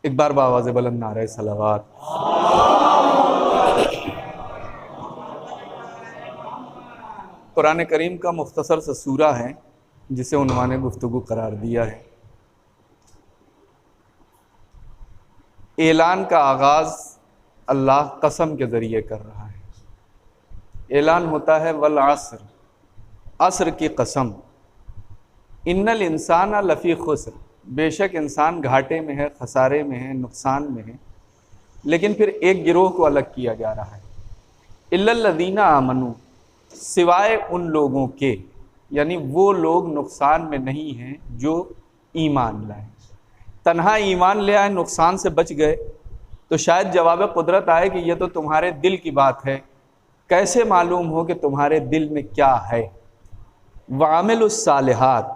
ایک بار بآواز بلند نعرہ صلوات۔ قرآن کریم کا مختصر سا سورہ ہے جسے عنوان گفتگو قرار دیا ہے۔ اعلان کا آغاز اللہ قسم کے ذریعے کر رہا ہے۔ اعلان ہوتا ہے والعصر، عصر کی قسم، ان الانسان لفی خسر، بے شک انسان گھاٹے میں ہے، خسارے میں ہے، نقصان میں ہے۔ لیکن پھر ایک گروہ کو الگ کیا جا رہا ہے، الا الذین آمنوا، سوائے ان لوگوں کے، یعنی وہ لوگ نقصان میں نہیں ہیں جو ایمان لائے۔ تنہا ایمان لے آئے، نقصان سے بچ گئے تو شاید جواب قدرت آئے کہ یہ تو تمہارے دل کی بات ہے، کیسے معلوم ہو کہ تمہارے دل میں کیا ہے؟ وعملوا الصالحات،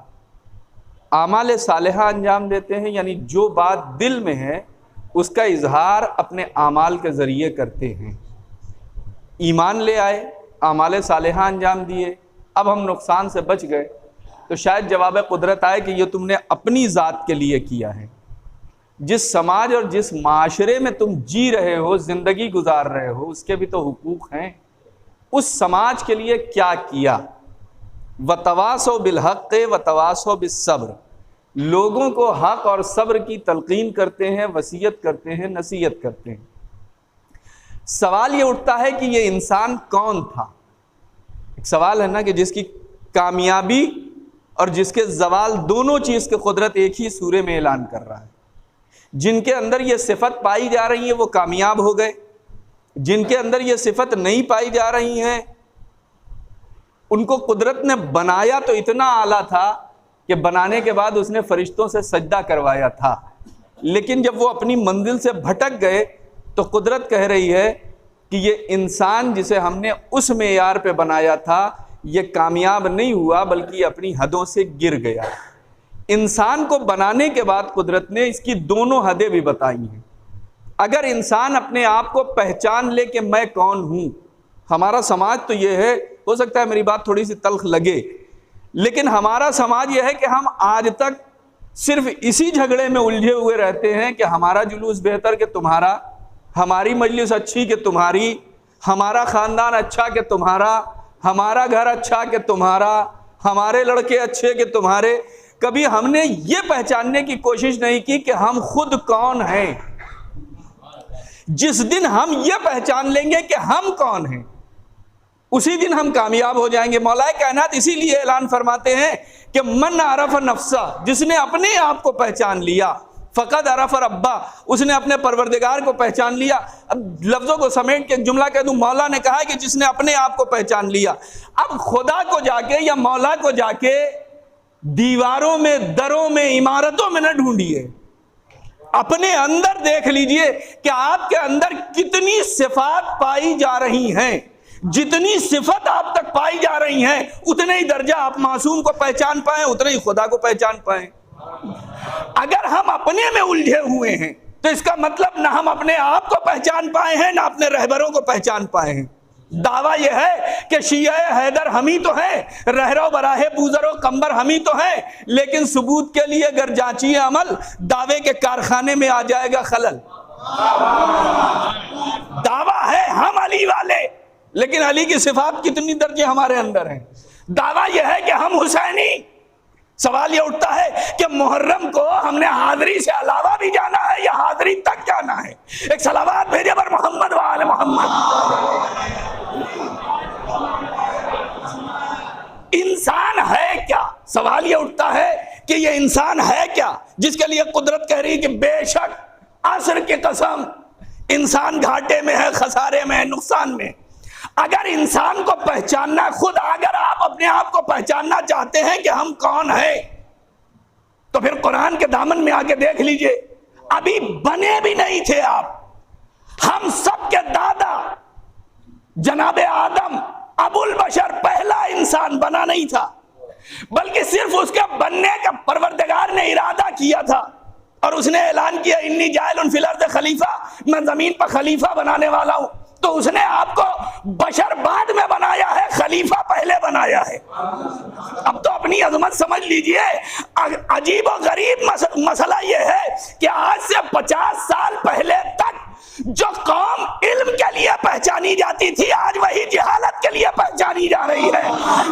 اعمال صالحہ انجام دیتے ہیں، یعنی جو بات دل میں ہے اس کا اظہار اپنے اعمال کے ذریعے کرتے ہیں۔ ایمان لے آئے، اعمال صالحہ انجام دیے، اب ہم نقصان سے بچ گئے تو شاید جواب قدرت آئے کہ یہ تم نے اپنی ذات کے لیے کیا ہے۔ جس سماج اور جس معاشرے میں تم جی رہے ہو، زندگی گزار رہے ہو، اس کے بھی تو حقوق ہیں۔ اس سماج کے لیے کیا کیا؟ وتواصوا بالحق وتواصوا بالصبر، لوگوں کو حق اور صبر کی تلقین کرتے ہیں، وصیت کرتے ہیں، نصیحت کرتے ہیں۔ سوال یہ اٹھتا ہے کہ یہ انسان کون تھا؟ ایک سوال ہے نا کہ جس کی کامیابی اور جس کے زوال دونوں چیز کے قدرت ایک ہی سورے میں اعلان کر رہا ہے۔ جن کے اندر یہ صفت پائی جا رہی ہے وہ کامیاب ہو گئے، جن کے اندر یہ صفت نہیں پائی جا رہی ہیں ان کو قدرت نے بنایا تو اتنا اعلیٰ تھا کہ بنانے کے بعد اس نے فرشتوں سے سجدہ کروایا تھا، لیکن جب وہ اپنی منزل سے بھٹک گئے تو قدرت کہہ رہی ہے کہ یہ انسان جسے ہم نے اس معیار پہ بنایا تھا یہ کامیاب نہیں ہوا بلکہ اپنی حدوں سے گر گیا۔ انسان کو بنانے کے بعد قدرت نے اس کی دونوں حدیں بھی بتائی ہیں۔ اگر انسان اپنے آپ کو پہچان لے کہ میں کون ہوں، ہمارا سماج تو یہ ہے، ہو سکتا ہے میری بات تھوڑی سی تلخ لگے، لیکن ہمارا سماج یہ ہے کہ ہم آج تک صرف اسی جھگڑے میں الجھے ہوئے رہتے ہیں کہ ہمارا جلوس بہتر کہ تمہارا، ہماری مجلس اچھی کہ تمہاری، ہمارا خاندان اچھا کہ تمہارا، ہمارا گھر اچھا کہ تمہارا، ہمارے لڑکے اچھے کہ تمہارے۔ کبھی ہم نے یہ پہچاننے کی کوشش نہیں کی کہ ہم خود کون ہیں۔ جس دن ہم یہ پہچان لیں گے کہ ہم کون ہیں اسی دن ہم کامیاب ہو جائیں گے۔ مولا کائنات اسی لیے اعلان فرماتے ہیں کہ من عرف نفسہ، جس نے اپنے آپ کو پہچان لیا، فقد عرف ربہ، اس نے اپنے پروردگار کو پہچان لیا۔ اب لفظوں کو سمیٹ کے ایک جملہ کہہ دوں، مولا نے کہا ہے کہ جس نے اپنے آپ کو پہچان لیا۔ اب خدا کو جا کے یا مولا کو جا کے دیواروں میں، دروں میں، عمارتوں میں نہ ڈھونڈیے، اپنے اندر دیکھ لیجئے کہ آپ کے اندر کتنی صفات پائی جا رہی ہیں۔ جتنی صفت آپ تک پائی جا رہی ہیں اتنے ہی درجہ آپ معصوم کو پہچان پائیں، اتنے ہی خدا کو پہچان پائیں۔ اگر ہم اپنے میں الجھے ہوئے ہیں تو اس کا مطلب نہ ہم اپنے آپ کو پہچان پائے ہیں نہ اپنے رہبروں کو پہچان پائے ہیں۔ دعویٰ یہ ہے کہ شیعہ حیدر ہم ہی تو ہیں، رہرو براہ بوذر و قمبر ہم ہی تو ہیں، لیکن ثبوت کے لیے اگر جانچیے عمل، دعوے کے کارخانے میں آ جائے گا خلل۔ دعویٰ ہے ہم علی والے، لیکن علی کی صفات کتنی درجے ہمارے اندر ہیں۔ دعویٰ یہ ہے کہ ہم حسینی، سوال یہ اٹھتا ہے کہ محرم کو ہم نے حاضری سے علاوہ بھی جانا ہے یا حاضری تک جانا ہے؟ ایک صلوات بھیجے پر محمد و آل محمد۔ انسان ہے کیا؟ سوال یہ اٹھتا ہے کہ یہ انسان ہے کیا جس کے لیے قدرت کہہ رہی کہ بے شک عصر کی قسم انسان گھاٹے میں ہے، خسارے میں ہے، نقصان میں۔ اگر انسان کو پہچاننا، خود اگر آپ اپنے آپ کو پہچاننا چاہتے ہیں کہ ہم کون ہیں تو پھر قرآن کے دامن میں آ کے دیکھ لیجئے، ابھی بنے بھی نہیں تھے آپ۔ ہم سب کے دادا جناب آدم ابو البشر پہلا انسان بنا نہیں تھا، بلکہ صرف اس کے بننے کا پروردگار نے ارادہ کیا تھا اور اس نے اعلان کیا انی جاعل فی الارض خلیفہ، میں زمین پر خلیفہ بنانے والا ہوں۔ تو اس نے آپ کو بشر بعد میں بنایا ہے، خلیفہ پہلے بنایا ہے۔ اب تو اپنی عظمت سمجھ لیجئے۔ عجیب و غریب مسئلہ یہ ہے کہ آج سے 50 سال پہلے تک جو قوم علم کے لیے پہچانی جاتی تھی، آج وہی جہالت کے لیے پہچانی جا رہی ہے۔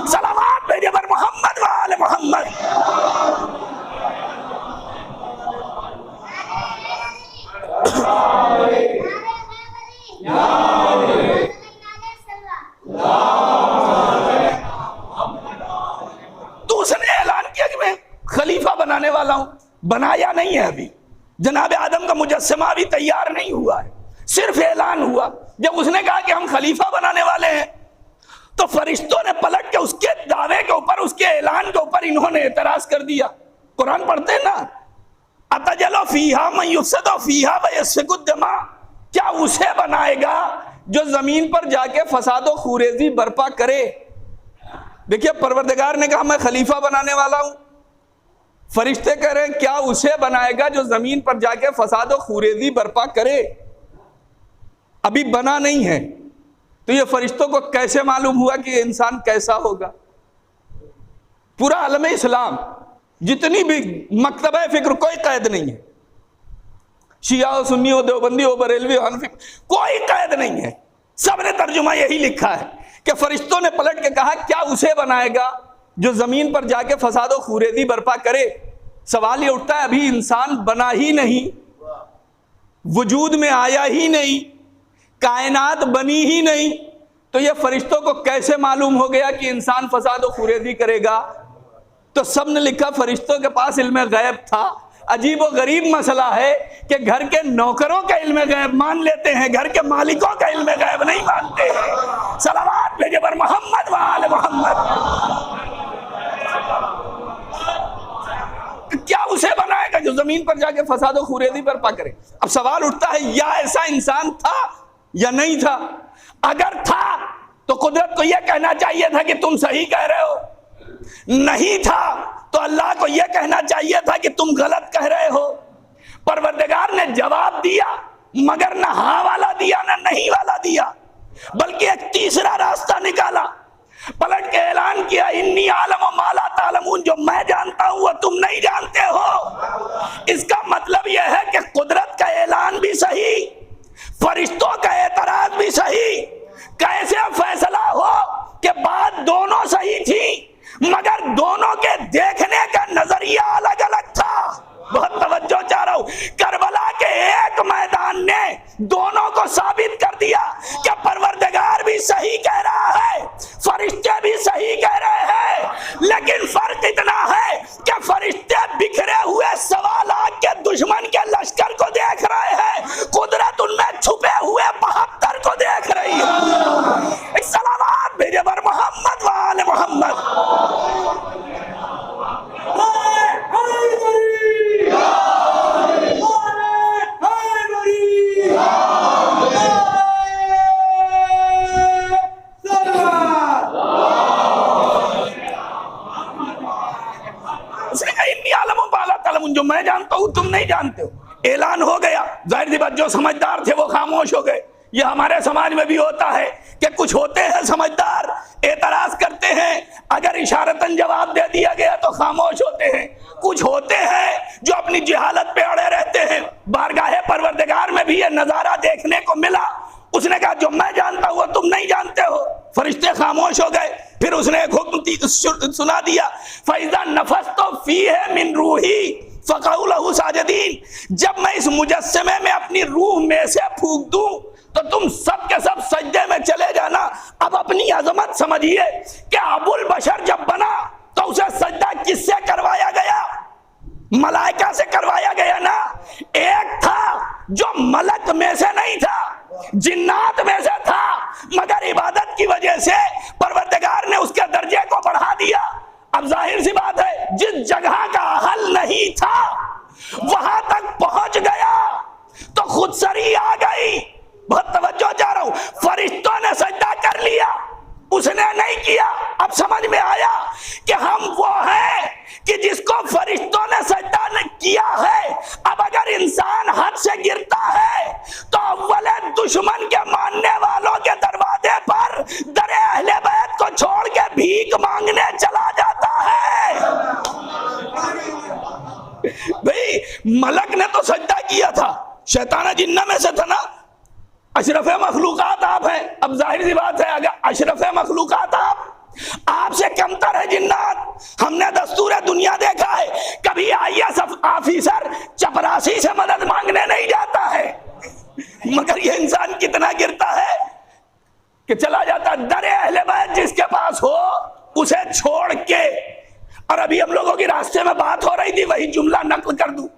صلوات بھیجے بر محمد و آل محمد۔ تو اس نے اعلان کیا کہ میں خلیفہ بنانے والا ہوں، بنایا نہیں ہے ابھی۔ جناب آدم کا مجسمہ ابھی تیار نہیں ہوا ہے، صرف اعلان ہوا۔ جب اس نے کہا کہ ہم خلیفہ بنانے والے ہیں تو فرشتوں نے پلٹ کے اس کے دعوے کے اوپر، اس کے اعلان کے اوپر انہوں نے اعتراض کر دیا۔ قرآن پڑھتے ہیں نا، اتجلو فیہا من یفسد فیہا ویسفک الدماء، کیا اسے بنائے گا جو زمین پر جا کے فساد و خوریزی برپا کرے؟ دیکھیے پروردگار نے کہا میں خلیفہ بنانے والا ہوں، فرشتے کہہ رہے ہیں کیا اسے بنائے گا جو زمین پر جا کے فساد و خوریزی برپا کرے؟ ابھی بنا نہیں ہے، تو یہ فرشتوں کو کیسے معلوم ہوا کہ انسان کیسا ہوگا؟ پورا عالم اسلام جتنی بھی مکتبہ فکر کوئی قید نہیں ہے، شیعہ ہو، سنی ہو، دیوبندی ہو، بریلوی ہو، حنفی، کوئی قید نہیں ہے۔ سب نے ترجمہ یہی لکھا ہے کہ فرشتوں نے پلٹ کے کہا کیا اسے بنائے گا جو زمین پر جا کے فساد و خوریزی برپا کرے؟ سوال یہ اٹھتا ہے ابھی انسان بنا ہی نہیں، وجود میں آیا ہی نہیں، کائنات بنی ہی نہیں، تو یہ فرشتوں کو کیسے معلوم ہو گیا کہ انسان فساد و خوریزی کرے گا؟ تو سب نے لکھا فرشتوں کے پاس علم غیب تھا۔ عجیب و غریب مسئلہ ہے کہ گھر کے نوکروں کا علم غیب مان لیتے ہیں، گھر کے مالکوں کا علم غیب نہیں مانتے ہیں۔ صلوات بھیجے بر محمد و آل محمد۔ کیا اسے بنائے گا جو زمین پر جا کے فساد و خوریزی برپا کرے؟ اب سوال اٹھتا ہے یا ایسا انسان تھا یا نہیں تھا؟ اگر تھا تو قدرت کو یہ کہنا چاہیے تھا کہ تم صحیح کہہ رہے ہو، نہیں تھا تو اللہ کو یہ کہنا چاہیے تھا کہ تم غلط کہہ رہے ہو۔ پروردگار نے جواب دیا، مگر نہ ہاں والا دیا نہ نہیں والا دیا، بلکہ ایک تیسرا راستہ نکالا۔ پلٹ کے اعلان کیا انی عالم ما لا تعلمون، جو میں جانتا ہوں وہ تم نہیں جانتے ہو۔ اس کا مطلب یہ ہے کہ قدرت کا اعلان بھی صحیح، فرشتوں کا اعتراض بھی صحیح۔ کیسے فیصلہ ہو کہ بات دونوں صحیح تھی مگر دونوں کے دیکھنے کا نظریہ الگ الگ تھا؟ بہت توجہ چاہ رہا ہوں۔ کربلا کے ایک میدان نے دونوں کو ثابت کر دیا کہ پروردگار بھی صحیح کہہ رہا ہے، فرشتے بھی صحیح کہہ رہے ہیں، لیکن فرق اتنا ہے کہ فرشتے بکھرے ہوئے 1.25 لاکھ کے دشمن کے لشکر کو دیکھ رہے ہیں، قدرت ان میں چھپے ہوئے 72 کو دیکھ رہی ہے۔ ایک صلوات بھیجے بر محمد و آل محمد۔ جو میں جانتا ہوں تم نہیں جانتے ہو۔ اعلان ہو گیا، ظاہر سی بات جو سمجھدار تھے وہ خاموش ہو گئے۔ یہ ہمارے سماج میں بھی ہوتا ہے کہ کچھ ہوتے ہیں سمجھدار، اعتراض کرتے ہیں، اگر اشارتاً جواب دے دیا گیا تو خاموش ہوتے ہیں۔ کچھ ہوتے ہیں جو اپنی جہالت پہ اڑے رہتے ہیں۔ بارگاہ پروردگار میں بھی یہ نظارہ دیکھنے کو ملا۔ اس نے کہا جو میں جانتا ہوں وہ تم نہیں جانتے ہو۔ فرشتے خاموش ہو گئے۔ پھر اس نے ایک حکم سنا دیا، فَإِذَا نَفَخْتُ فِيهِ مِن رُوحِي فَقَعُوا لَهُ سَاجِدِينَ، جب میں اس مجسمے میں اپنی روح میں سے پھونک دوں تو تم سب کے سب سجدے میں چلے جانا۔ اب اپنی عظمت سمجھیے کہ ابو البشر جب بنا تو اسے سجدہ کس سے کروایا گیا؟ ملائکہ سے کروایا گیا نا۔ ایک تھا جو ملک میں سے نہیں تھا، جنات میں سے تھا، مگر عبادت کی وجہ سے پروردگار نے اس کے درجے کو بڑھا دیا۔ اب ظاہر سی بات ہے جس جگہ کا حل نہیں تھا وہاں تک پہنچ گیا تو خود سری آ گئی۔ بہت توجہ چاہ رہا ہوں۔ فرشتوں نے سجدہ کر لیا، اس نے نہیں کیا۔ اب سمجھ میں آیا کہ ہم وہ ہیں کہ جس کو فرشتوں نے سجدہ کیا ہے۔ اب اگر انسان حد سے گرتا ہے تو اول دشمن کے ماننے والوں بھئی ملک نے تو سجدہ کیا تھا، شیطان جنہ میں سے تھا نا، اشرف مخلوقات آپ ہیں. اب ظاہر سی بات ہے اگر اشرف مخلوقات آپ سے کمتر ہے جنات. ہم نے دستور دنیا دیکھا ہے، کبھی IAS آفیسر چپراسی سے مدد مانگنے نہیں جاتا ہے، مگر یہ انسان کتنا گرتا ہے کہ چلا جاتا در اہل بیت جس کے پاس ہو اسے چھوڑ کے. اور ابھی ہم لوگوں کی راستے میں بات ہو رہی تھی، وہی جملہ نقل کر دوں.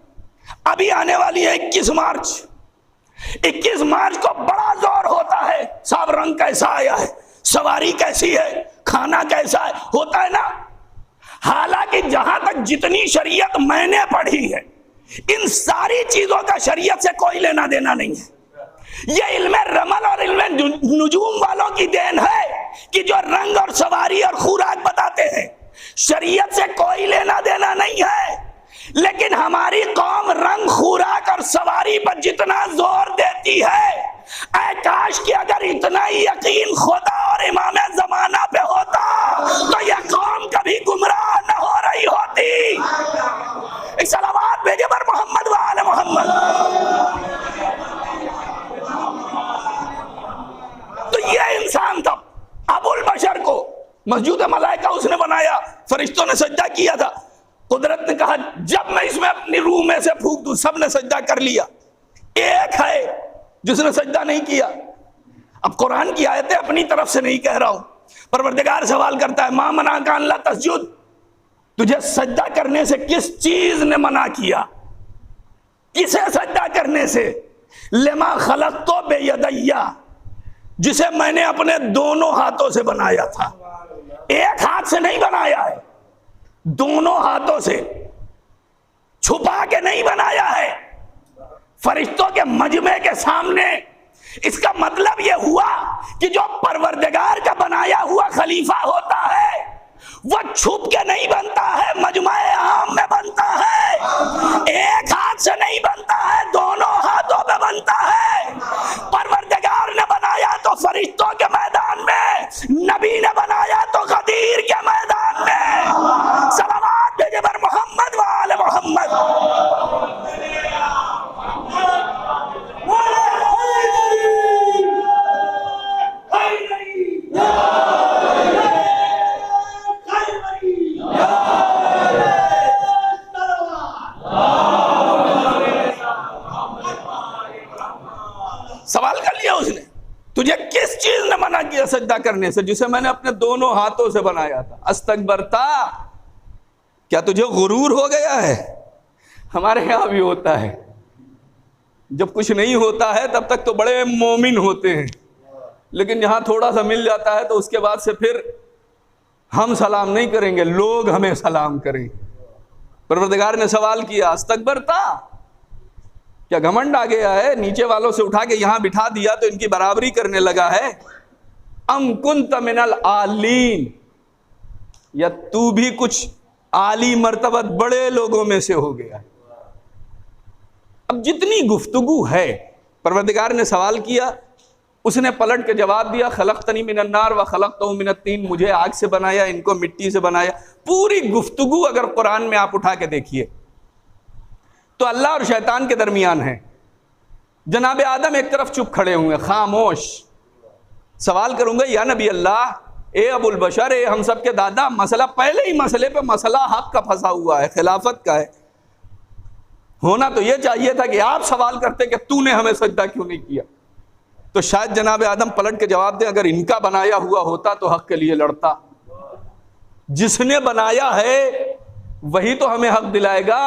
ابھی آنے والی ہے 21 مارچ. 21 مارچ کو بڑا زور ہوتا ہے، صاحب رنگ کیسا آیا ہے، سواری کیسی ہے، کھانا کیسا ہے، ہوتا ہے نا. حالانکہ جہاں تک جتنی شریعت میں نے پڑھی ہے، ان ساری چیزوں کا شریعت سے کوئی لینا دینا نہیں ہے. یہ علم رمل اور علم نجوم والوں کی دین ہے کہ جو رنگ اور سواری اور خوراک بتاتے ہیں، شریعت سے کوئی لینا دینا نہیں ہے. لیکن ہماری قوم رنگ خوراک اور سواری پر جتنا زور دیتی ہے، اے کاش کہ اگر اتنا ہی یقین خدا اور امام زمانہ پہ ہوتا تو یہ قوم کبھی گمراہ نہ ہو رہی ہوتی. ایک صلوات بھیجے پر محمد و آل محمد. تو یہ انسان تھا. ابو البشر کو مسجود ملائکہ اس نے بنایا، فرشتوں نے سجدہ کیا تھا. قدرت نے کہا جب میں اس میں اپنی روح میں سے پھونک دوں، سب نے سجدہ کر لیا، ایک ہے جس نے سجدہ نہیں کیا. اب قرآن کی آیتیں اپنی طرف سے نہیں کہہ رہا ہوں. پروردگار سوال کرتا ہے ما منعک الا تسجد، تجھے سجدہ کرنے سے کس چیز نے منع کیا؟ کسے سجدہ کرنے سے؟ لما خلقت بیدی، جسے میں نے اپنے دونوں ہاتھوں سے بنایا تھا. ایک ہاتھ سے نہیں بنایا ہے، دونوں ہاتھوں سے، چھپا کے نہیں بنایا ہے، فرشتوں کے مجمع کے سامنے. اس کا مطلب یہ ہوا کہ جو پروردگار کا بنایا ہوا خلیفہ ہوتا ہے وہ چھپ کے نہیں بنتا ہے، مجمع عام میں بنتا ہے. ایک ہاتھ سے نہیں بنتا ہے، دونوں ہاتھوں پہ بنتا ہے. پروردگار نے بنایا تو فرشتوں کے میدان میں، نبی نے بنایا تو غدیر کے میدان میں. صلوات بھیجے پر محمد و آل محمد. سوال کر لیا اس نے، تجھے کس چیز نے منع کیا سجدہ کرنے سے جسے میں نے اپنے دونوں ہاتھوں سے بنایا تھا؟ استکبرتا، کیا تجھے غرور ہو گیا ہے؟ ہمارے یہاں بھی ہوتا ہے، جب کچھ نہیں ہوتا ہے تب تک تو بڑے مومن ہوتے ہیں، لیکن یہاں تھوڑا سا مل جاتا ہے تو اس کے بعد سے پھر ہم سلام نہیں کریں گے، لوگ ہمیں سلام کریں. پروردگار نے سوال کیا استکبرتا، کیا گھمنڈ آ گیا ہے؟ نیچے والوں سے اٹھا کے یہاں بٹھا دیا تو ان کی برابری کرنے لگا ہے. ام کنت من العالین، یا تو بھی کچھ عالی مرتبت بڑے لوگوں میں سے ہو گیا. اب جتنی گفتگو ہے، پروردگار نے سوال کیا، اس نے پلٹ کے جواب دیا خلقتنی من النار و خلقتہ من الطین، مجھے آگ سے بنایا، ان کو مٹی سے بنایا. پوری گفتگو اگر قرآن میں آپ اٹھا کے دیکھیے تو اللہ اور شیطان کے درمیان ہے. جناب آدم ایک طرف چپ کھڑے ہوئے خاموش. سوال کروں گا یا نبی اللہ، اے ابو البشر، اے ہم سب کے دادا، مسئلہ پہلے ہی مسئلے پہ مسئلہ حق کا پھنسا ہوا ہے، خلافت کا ہے. ہونا تو یہ چاہیے تھا کہ آپ سوال کرتے کہ تو نے ہمیں سجدہ کیوں نہیں کیا. تو شاید جناب آدم پلٹ کے جواب دیں اگر ان کا بنایا ہوا ہوتا تو حق کے لیے لڑتا. جس نے بنایا ہے وہی تو ہمیں حق دلائے گا.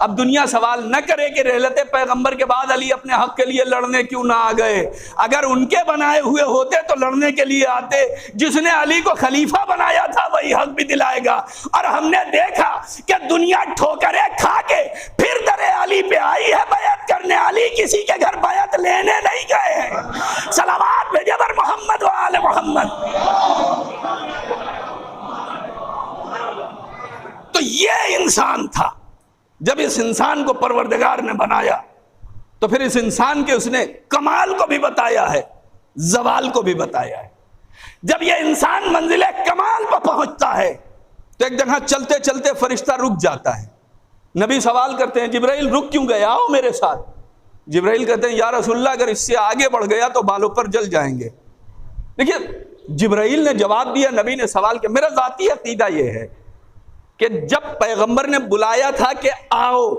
اب دنیا سوال نہ کرے کہ رحلت پیغمبر کے بعد علی اپنے حق کے لیے لڑنے کیوں نہ آ گئے. اگر ان کے بنائے ہوئے ہوتے تو لڑنے کے لیے آتے. جس نے علی کو خلیفہ بنایا تھا وہی حق بھی دلائے گا. اور ہم نے دیکھا کہ دنیا ٹھوکریں کھا کے پھر در علی پہ آئی ہے بیعت کرنے. علی کسی کے گھر بیعت لینے نہیں گئے ہیں. صلوات بھیجے پر محمد و آل محمد. تو یہ انسان تھا. جب اس انسان کو پروردگار نے بنایا تو پھر اس انسان کے اس نے کمال کو بھی بتایا ہے، زوال کو بھی بتایا ہے. جب یہ انسان منزل کمال پر پہنچتا ہے تو ایک جگہ چلتے چلتے فرشتہ رک جاتا ہے. نبی سوال کرتے ہیں جبرائیل رک کیوں گئے، آؤ میرے ساتھ۔ جبرائیل کہتے ہیں یا رسول اللہ اگر اس سے آگے بڑھ گیا تو بالوں پر جل جائیں گے۔ دیکھیے جبرائیل نے جواب دیا، نبی نے سوال کیا۔ میرا ذاتی عقیدہ یہ ہے کہ جب پیغمبر نے بلایا تھا کہ آؤ،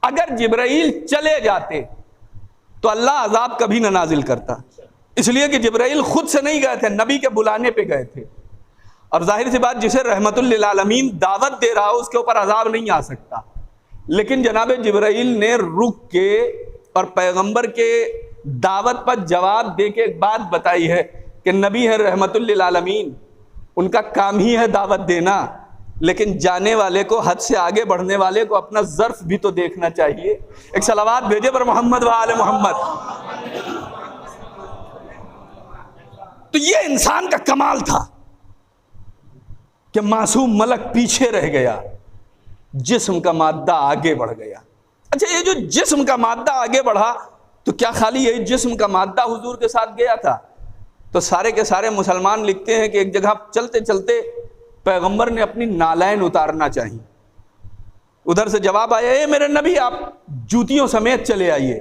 اگر جبرائیل چلے جاتے تو اللہ عذاب کبھی نہ نازل کرتا، اس لیے کہ جبرائیل خود سے نہیں گئے تھے، نبی کے بلانے پہ گئے تھے۔ اور ظاہر سی بات جسے رحمت للعالمین دعوت دے رہا ہو اس کے اوپر عذاب نہیں آ سکتا، لیکن جناب جبرائیل نے رک کے اور پیغمبر کے دعوت پر جواب دے کے ایک بات بتائی ہے کہ نبی ہے رحمت للعالمین، ان کا کام ہی ہے دعوت دینا، لیکن جانے والے کو، حد سے آگے بڑھنے والے کو اپنا ظرف بھی تو دیکھنا چاہیے۔ ایک صلوات بھیجے پر محمد و آل محمد۔ تو یہ انسان کا کمال تھا کہ معصوم ملک پیچھے رہ گیا، جسم کا مادہ آگے بڑھ گیا۔ اچھا یہ جو جسم کا مادہ آگے بڑھا تو کیا خالی یہی جسم کا مادہ حضور کے ساتھ گیا تھا؟ تو سارے کے سارے مسلمان لکھتے ہیں کہ ایک جگہ چلتے چلتے پیغمبر نے اپنی نالین اتارنا چاہی، ادھر سے جواب آیا اے میرے نبی آپ جوتیوں سمیت چلے آئیے۔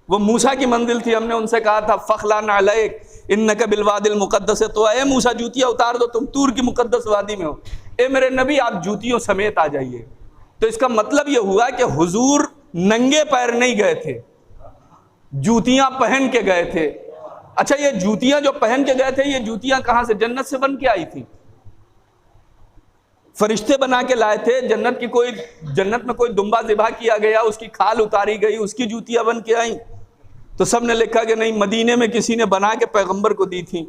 وہ موسیٰ کی منزل تھی، ہم نے ان سے کہا تھا فخلا نعلیک انک بالوادی المقدس، تو اے موسیٰ جوتیاں اتار دو، تم طور کی مقدس وادی میں ہو۔ اے میرے نبی آپ جوتیوں سمیت آ جائیے۔ تو اس کا مطلب یہ ہوا کہ حضور ننگے پیر نہیں گئے تھے، جوتیاں پہن کے گئے تھے۔ اچھا یہ جوتیاں جو پہن کے گئے تھے، یہ جوتیاں کہاں سے؟ جنت سے بن کے آئی تھی، فرشتے بنا کے لائے تھے۔ جنت میں کوئی دمبا ذبح کیا گیا، اس کی کھال اتاری گئی، اس کی جوتیاں بن کے آئیں؟ تو سب نے لکھا کہ نہیں، مدینے میں کسی نے بنا کے پیغمبر کو دی تھی۔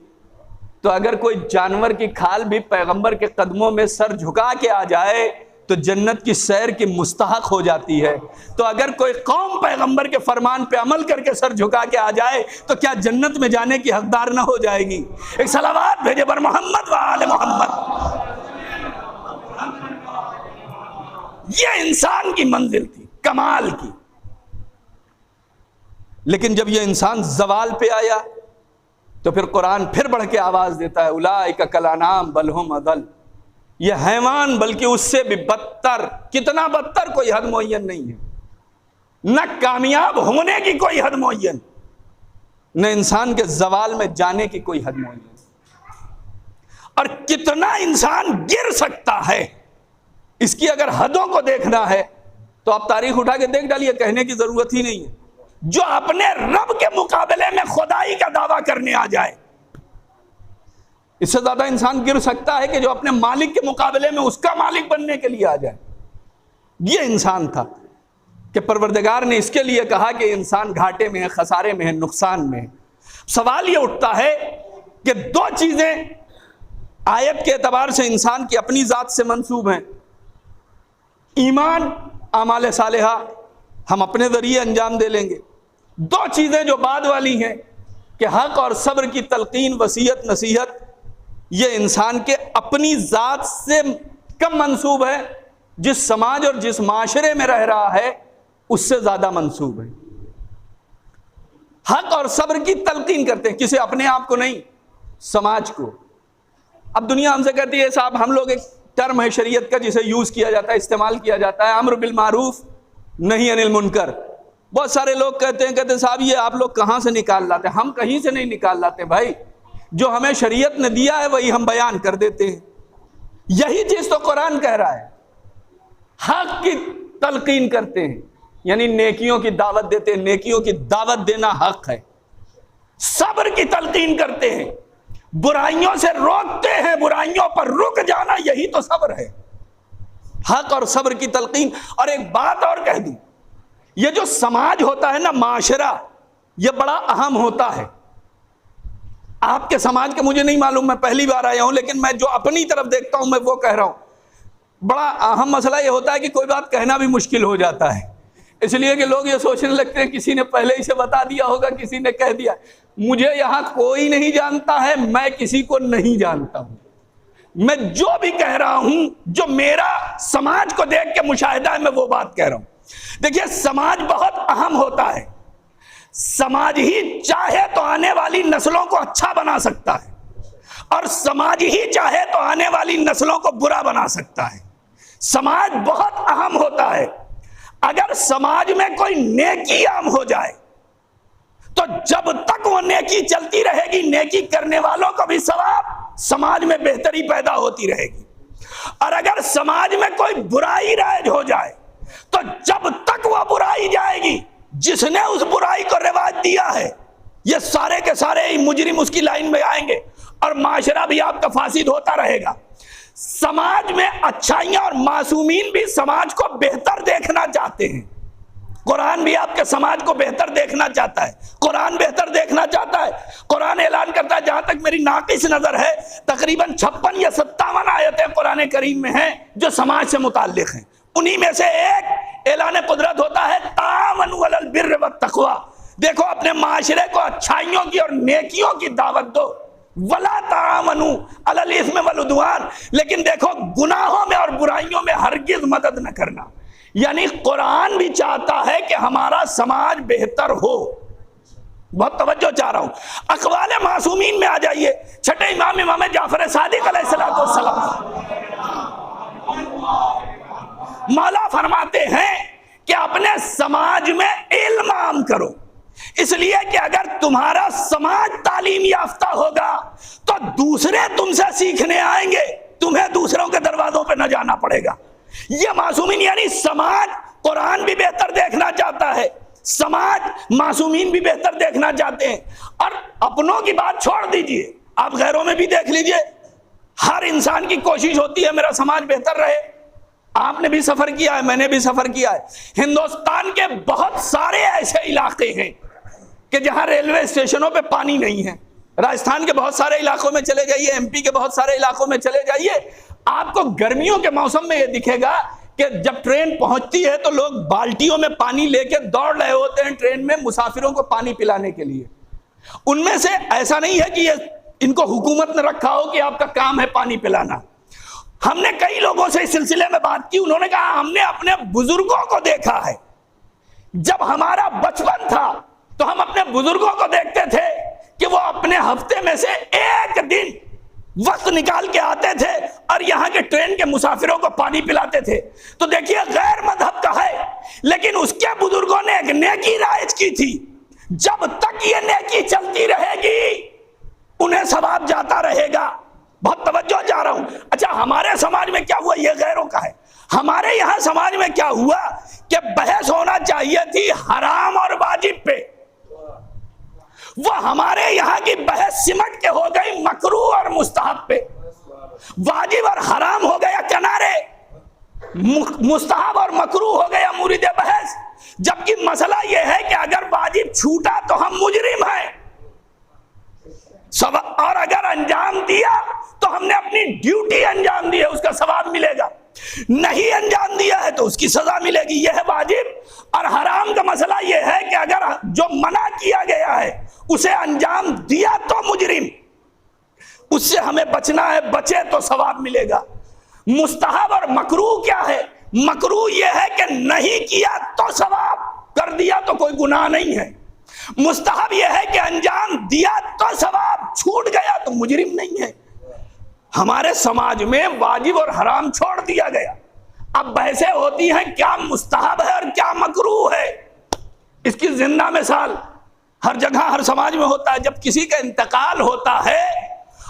تو اگر کوئی جانور کی کھال بھی پیغمبر کے قدموں میں سر جھکا کے آ جائے تو جنت کی سیر کی مستحق ہو جاتی ہے۔ تو اگر کوئی قوم پیغمبر کے فرمان پہ عمل کر کے سر جھکا کے آ جائے تو کیا جنت میں جانے کی حقدار نہ ہو جائے گی؟ ایک صلوات بھیجے بر محمد و آل محمد۔ یہ انسان کی منزل تھی، کمال کی۔ لیکن جب یہ انسان زوال پہ آیا تو پھر قرآن پھر بڑھ کے آواز دیتا ہے اولئک کالانعام بل ھم اضل، یہ حیوان بلکہ اس سے بھی بدتر۔ کتنا بدتر کوئی حد معین نہیں ہے، نہ کامیاب ہونے کی کوئی حد معین، نہ انسان کے زوال میں جانے کی کوئی حد معین۔ اور کتنا انسان گر سکتا ہے، اس کی اگر حدوں کو دیکھنا ہے تو آپ تاریخ اٹھا کے دیکھ ڈالیے، کہنے کی ضرورت ہی نہیں ہے۔ جو اپنے رب کے مقابلے میں خدائی کا دعویٰ کرنے آ جائے، اس سے زیادہ انسان گر سکتا ہے کہ جو اپنے مالک کے مقابلے میں اس کا مالک بننے کے لیے آ جائے۔ یہ انسان تھا کہ پروردگار نے اس کے لیے کہا کہ انسان گھاٹے میں ہے، خسارے میں ہے، نقصان میں ہے۔ سوال یہ اٹھتا ہے کہ دو چیزیں آیت کے اعتبار سے انسان کی اپنی ذات سے منسوب ہیں، ایمان، اعمال صالحہ ہم اپنے ذریعے انجام دے لیں گے۔ دو چیزیں جو بعد والی ہیں کہ حق اور صبر کی تلقین، وصیت، نصیحت، یہ انسان کے اپنی ذات سے کم منسوب ہے، جس سماج اور جس معاشرے میں رہ رہا ہے اس سے زیادہ منسوب ہے۔ حق اور صبر کی تلقین کرتے ہیں، کسی اپنے آپ کو نہیں، سماج کو۔ اب دنیا ہم سے کہتی ہے صاحب ہم لوگ ایک ٹرم ہے شریعت کا جسے یوز کیا جاتا ہے، استعمال کیا جاتا ہے، امر بالمعروف نہی عن المنکر۔ بہت سارے لوگ کہتے ہیں صاحب یہ آپ لوگ کہاں سے نکال لاتے ہیں؟ ہم کہیں سے نہیں نکال لاتے بھائی، جو ہمیں شریعت نے دیا ہے وہی ہم بیان کر دیتے ہیں۔ یہی چیز تو قرآن کہہ رہا ہے، حق کی تلقین کرتے ہیں، یعنی نیکیوں کی دعوت دیتے ہیں، نیکیوں کی دعوت دینا حق ہے۔ صبر کی تلقین کرتے ہیں، برائیوں سے روکتے ہیں، برائیوں پر رک جانا یہی تو صبر ہے، حق اور صبر کی تلقین۔ اور ایک بات اور کہہ دوں، یہ جو سماج ہوتا ہے نا، معاشرہ، یہ بڑا اہم ہوتا ہے۔ آپ کے سماج کے مجھے نہیں معلوم، میں پہلی بار آیا ہوں، لیکن میں جو اپنی طرف دیکھتا ہوں میں وہ کہہ رہا ہوں۔ بڑا اہم مسئلہ یہ ہوتا ہے کہ کوئی بات کہنا بھی مشکل ہو جاتا ہے، اس لیے کہ لوگ یہ سوچنے لگتے ہیں کسی نے پہلے ہی سے بتا دیا ہوگا، کسی نے کہہ دیا۔ مجھے یہاں کوئی نہیں جانتا ہے، میں کسی کو نہیں جانتا ہوں، میں جو بھی کہہ رہا ہوں، جو میرا سماج کو دیکھ کے مشاہدہ ہے، میں وہ بات کہہ رہا ہوں۔ دیکھیے سماج بہت اہم ہوتا ہے، سماج ہی چاہے تو آنے والی نسلوں کو اچھا بنا سکتا ہے، اور سماج ہی چاہے تو آنے والی نسلوں کو برا بنا سکتا ہے۔ سماج بہت اہم ہوتا ہے، اگر سماج میں کوئی نیکی عام ہو جائے تو جب تک وہ نیکی چلتی رہے گی نیکی کرنے والوں کو بھی ثواب، سماج میں بہتری پیدا ہوتی رہے گی۔ اور اگر سماج میں کوئی برائی رائج ہو جائے تو جب تک وہ برائی جائے گی، جس نے اس برائی کو رواج دیا ہے یہ سارے کے سارے مجرم اس کی لائن میں آئیں گے اور معاشرہ بھی آپ کا فاسد ہوتا رہے گا۔ سماج میں اچھائیاں اور معصومین بھی سماج کو بہتر دیکھنا چاہتے ہیں، قرآن بھی آپ کے سماج کو بہتر دیکھنا چاہتا ہے، قرآن بہتر دیکھنا چاہتا ہے۔ قرآن اعلان کرتا ہے، جہاں تک میری ناقص نظر ہے تقریباً 56 یا 57 آیتیں قرآن کریم میں ہیں جو سماج سے متعلق ہیں۔ انہی میں سے ایک اعلان قدرت ہوتا ہے تعاونوا علی البر والتقوی، دیکھو اپنے معاشرے کو اچھائیوں کی اور نیکیوں کی دعوت دو، ولا تعاونوا علی الاثم والعدوان، لیکن دیکھو گناہوں میں اور برائیوں میں ہرگز مدد نہ کرنا۔ یعنی قرآن بھی چاہتا ہے کہ ہمارا سماج بہتر ہو۔ بہت توجہ چاہ رہا ہوں، اقوال معصومین میں آ جائیے، چھٹے امام جعفر صادق علیہ السلام مولا فرماتے ہیں کہ اپنے سماج میں علم عام کرو، اس لیے کہ اگر تمہارا سماج تعلیم یافتہ ہوگا تو دوسرے تم سے سیکھنے آئیں گے، تمہیں دوسروں کے دروازوں پہ نہ جانا پڑے گا۔ یہ معصومین یعنی سماج قرآن بھی بہتر دیکھنا چاہتا ہے، سماج معصومین بھی بہتر دیکھنا چاہتے ہیں۔ اور اپنوں کی بات چھوڑ دیجئے، آپ غیروں میں بھی دیکھ لیجئے، ہر انسان کی کوشش ہوتی ہے میرا سماج بہتر رہے۔ آپ نے بھی سفر کیا ہے، میں نے بھی سفر کیا ہے، ہندوستان کے بہت سارے ایسے علاقے ہیں کہ جہاں ریلوے اسٹیشنوں پہ پانی نہیں ہے، راجستھان کے بہت سارے علاقوں میں چلے جائیے، ایم پی کے بہت سارے علاقوں میں چلے جائیے، آپ کو گرمیوں کے موسم میں یہ دکھے گا کہ جب ٹرین پہنچتی ہے تو لوگ بالٹیوں میں پانی لے کے دوڑ رہے ہوتے ہیں ٹرین میں مسافروں کو پانی پلانے کے لیے۔ ان میں سے ایسا نہیں ہے کہ یہ ان کو حکومت نے رکھا ہو کہ آپ کا کام ہے پانی پلانا۔ ہم نے کئی لوگوں سے اس سلسلے میں بات کی، انہوں نے کہا ہم نے اپنے بزرگوں کو دیکھا ہے، جب ہمارا بچپن تھا تو ہم اپنے بزرگوں کو دیکھتے تھے کہ وہ اپنے ہفتے میں سے ایک دن وقت نکال کے آتے تھے اور یہاں کے ٹرین کے مسافروں کو پانی پلاتے تھے۔ تو دیکھیے غیر مذہب کا ہے لیکن اس کے بزرگوں نے ایک نیکی رائج کی تھی، جب تک یہ نیکی چلتی رہے گی انہیں ثواب جاتا رہے گا۔ بہت توجہ چاہ رہا ہوں۔ اچھا ہمارے سماج میں کیا ہوا، یہ غیروں کا ہے، ہمارے یہاں سماج میں کیا ہوا کہ بحث ہونا چاہیے تھی حرام اور واجب پہ، وہ ہمارے یہاں کی بحث سمٹ کے ہو گئی مکروہ اور مستحب پہ، واجب اور حرام ہو گیا کنارے، مستحب اور مکروہ ہو گیا مورد بحث، جبکہ مسئلہ یہ ہے کہ اگر واجب چھوٹا تو ہم مجرم ہیں، اور اگر انجام دیا تو ہم نے اپنی ڈیوٹی انجام دی ہے، اس کا ثواب ملے گا، نہیں انجام دیا ہے تو اس کی سزا ملے گی۔ یہ ہے واجب اور حرام کا مسئلہ یہ ہے کہ اگر جو منع کیا گیا ہے اسے انجام دیا تو مجرم، اس سے ہمیں بچنا ہے، بچے تو ثواب ملے گا۔ مستحب اور مکروہ کیا ہے؟ مکروہ یہ ہے کہ نہیں کیا تو ثواب، کر دیا تو کوئی گناہ نہیں ہے۔ مستحب یہ ہے کہ انجام دیا تو ثواب، چھوٹ گیا تو مجرم نہیں ہے۔ ہمارے سماج میں واجب اور حرام چھوڑ دیا گیا، اب بحثیں ہوتی ہیں کیا مستحب ہے اور کیا مکروہ ہے۔ اس کی زندہ مثال ہر جگہ ہر سماج میں ہوتا ہے، جب کسی کا انتقال ہوتا ہے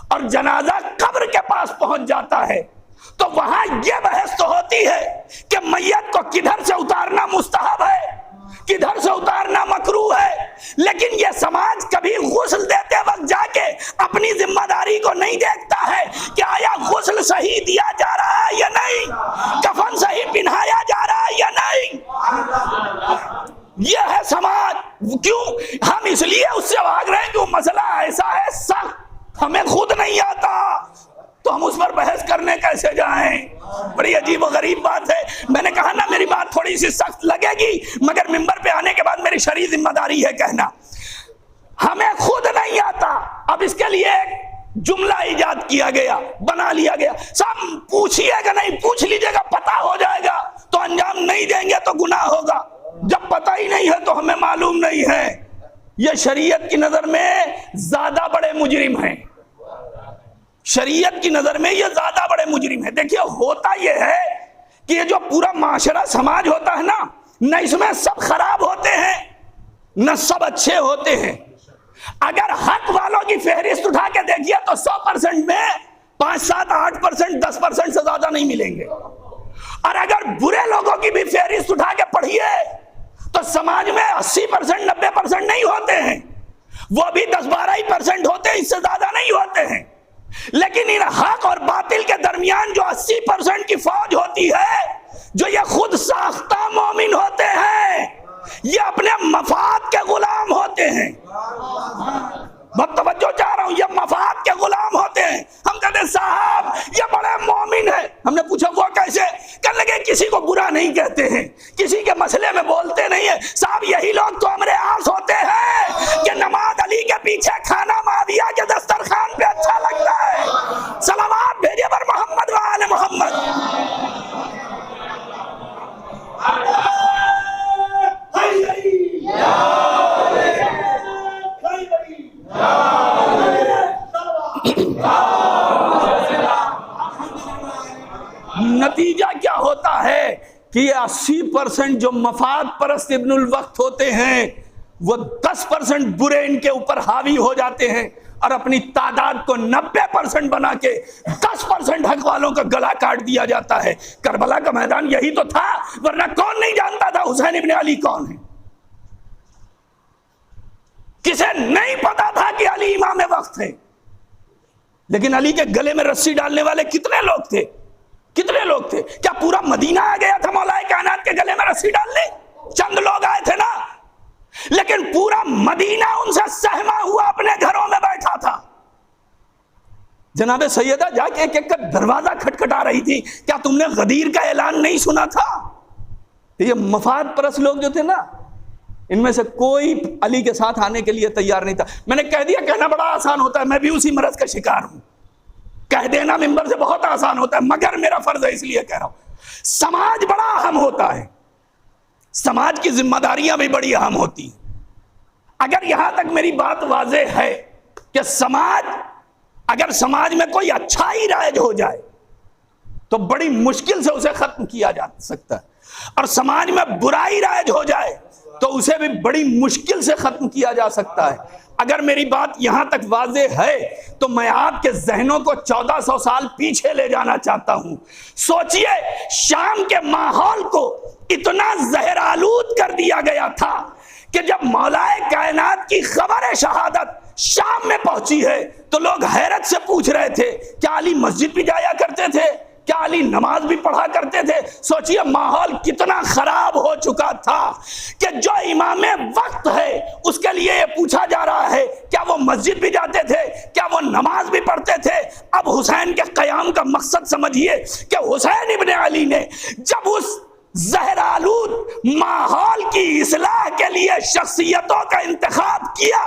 اور جنازہ قبر کے پاس پہنچ جاتا ہے تو وہاں یہ بحث تو ہوتی ہے کہ میت کو کدھر سے اتارنا مستحب ہے، کدھر سے اتارنا مکروہ ہے، لیکن یہ سماج کبھی غسل دیتے وقت جا کے اپنی ذمہ داری کو نہیں دیکھتا ہے کہ آیا غسل صحیح دیا جا رہا ہے یا نہیں، کفن صحیح پہنایا جا رہا ہے یا نہیں۔ یہ ہے سماج۔ کیوں؟ ہم اس لیے اس سے بھاگ رہے ہیں کہ وہ مسئلہ ایسا ہے سخت، ہمیں خود نہیں آتا تو ہم اس پر بحث کرنے کیسے جائیں؟ بڑی عجیب و غریب بات ہے۔ میں نے کہا نا میری بات تھوڑی سی سخت لگے گی مگر منبر پہ آنے کے بعد میری شرعی ذمہ داری ہے کہنا، ہمیں خود نہیں آتا۔ اب اس کے لیے ایک جملہ ایجاد کیا گیا، بنا لیا گیا، سب پوچھئے گا نہیں، پوچھ لیجئے گا، پتہ ہو جائے گا تو انجام نہیں دیں گے تو گناہ ہوگا، جب پتہ ہی نہیں ہے تو ہمیں معلوم نہیں ہے۔ یہ شریعت کی نظر میں زیادہ بڑے مجرم ہیں، شریعت کی نظر میں یہ زیادہ بڑے مجرم ہیں۔ دیکھیے ہوتا یہ ہے کہ یہ جو پورا معاشرہ سماج ہوتا ہے نا، نہ اس میں سب خراب ہوتے ہیں نہ سب اچھے ہوتے ہیں. اگر حق والوں کی فہرست اٹھا کے دیکھیے تو 100% میں 5, 7, 8%, 10% سے زیادہ نہیں ملیں گے. اور اگر برے لوگوں کی بھی فہرست اٹھا کے پڑھیے تو سماج میں 80%, 90% نہیں ہوتے ہیں, وہ بھی 10-12% ہوتے ہیں, اس سے زیادہ نہیں ہوتے ہیں. لیکن ان حق اور باطل کے درمیان جو 80% کی فوج ہوتی ہے, جو یہ خود ساختہ مومن ہوتے ہیں, یہ اپنے مفاد کے غلام ہوتے ہیں. بہت توجہ چاہ رہا ہوں, یہ مفاد کے غلام ہوتے ہیں. ہم کہتے ہیں صاحب یہ بڑے مومن ہیں. ہم نے پوچھا وہ کیسے؟ کہنے لگے کسی کو برا نہیں کہتے ہیں, کسی کے مسئلے میں بولتے نہیں ہیں. صاحب یہی لوگ تو امر عاص ہوتے ہیں کہ نماز علی کے پیچھے کھانا معاویہ کے دسترخوان پہ اچھا لگتا ہے. صلوات بھیجے پر محمد و آل محمد. نتیجہ کیا ہوتا ہے کہ یہ 80% جو مفاد پرست ابن الوقت ہوتے ہیں وہ 10% برے ان کے اوپر حاوی ہو جاتے ہیں اور اپنی تعداد کو 90% بنا کے 10% حق والوں کا گلا کاٹ دیا جاتا ہے. کربلا کا میدان یہی تو تھا, ورنہ کون نہیں جانتا تھا حسین ابن علی کون ہے؟ کسے نہیں پتا تھا کہ علی امام وقت ہے. لیکن علی کے گلے میں رسی ڈالنے والے کتنے لوگ تھے؟ کتنے لوگ تھے؟ کیا پورا مدینہ آ گیا تھا مولا کائنات کے گلے میں رسی ڈالنے؟ چند لوگ آئے تھے نا. لیکن پورا مدینہ ان سے سہما ہوا اپنے گھروں میں بیٹھا تھا. جناب سیدہ جا کے ایک ایک کا دروازہ کھٹکھٹا رہی تھی, کیا تم نے غدیر کا اعلان نہیں سنا تھا؟ یہ مفاد پرست لوگ جو تھے نا, ان میں سے کوئی علی کے ساتھ آنے کے لیے تیار نہیں تھا. میں نے کہہ دیا, کہنا بڑا آسان ہوتا ہے, میں بھی اسی مرض کا شکار ہوں. کہہ دینا ممبر سے بہت آسان ہوتا ہے, مگر میرا فرض ہے اس لیے کہہ رہا ہوں. سماج بڑا اہم ہوتا ہے, سماج کی ذمہ داریاں بھی بڑی اہم ہوتی ہیں. اگر یہاں تک میری بات واضح ہے کہ اگر سماج میں کوئی اچھائی رائج ہو جائے تو بڑی مشکل سے اسے ختم کیا جا سکتا ہے, اور سماج میں برائی رائج ہو جائے تو اسے بھی بڑی مشکل سے ختم کیا جا سکتا ہے. اگر میری بات یہاں تک واضح ہے تو میں آپ کے ذہنوں کو 1400 سال پیچھے لے جانا چاہتا ہوں. سوچئے شام کے ماحول کو اتنا زہر آلود کر دیا گیا تھا کہ جب مولائے کائنات کی خبر شہادت شام میں پہنچی ہے تو لوگ حیرت سے پوچھ رہے تھے, کیا علی مسجد بھی جایا کرتے تھے؟ کیا علی نماز بھی پڑھا کرتے تھے؟ سوچئے ماحول کتنا خراب ہو چکا تھا کہ جو امام وقت ہے اس کے لیے یہ پوچھا جا رہا ہے کیا وہ مسجد بھی جاتے تھے, کیا وہ نماز بھی پڑھتے تھے. اب حسین کے قیام کا مقصد سمجھیے کہ حسین ابن علی نے جب اس زہر آلود ماحول کی اصلاح کے لیے شخصیتوں کا انتخاب کیا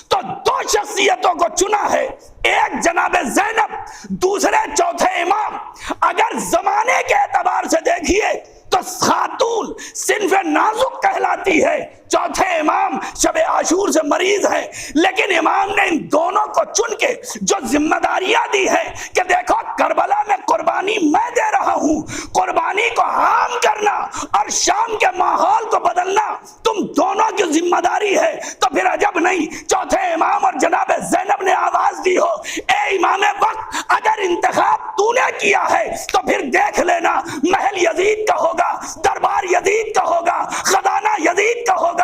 تو 2 شخصیتوں کو چنا ہے, ایک جناب زینب, دوسرے چوتھے امام. اگر زمانے کے اعتبار سے دیکھیے تو خاتون صنف نازک کہلاتی ہے, چوتھے امام شب عاشور سے مریض ہے. لیکن امام نے ان دونوں کو چن کے جو ذمہ داریاں دی ہے کہ دیکھو کربلا میں قربانی میں دے رہا ہوں, قربانی کو عام کرنا اور شام کے ماحول کو بدلنا تم دونوں کی ذمہ داری ہے. تو پھر عجب نہیں چوتھے امام اور جناب زینب نے آواز دی ہو, اے امام وقت اگر انتخاب تو نے کیا ہے تو پھر دیکھ لینا محل یزید کا ہوگا, دربار یزید کا ہوگا, خزانہ یزید کا ہوگا,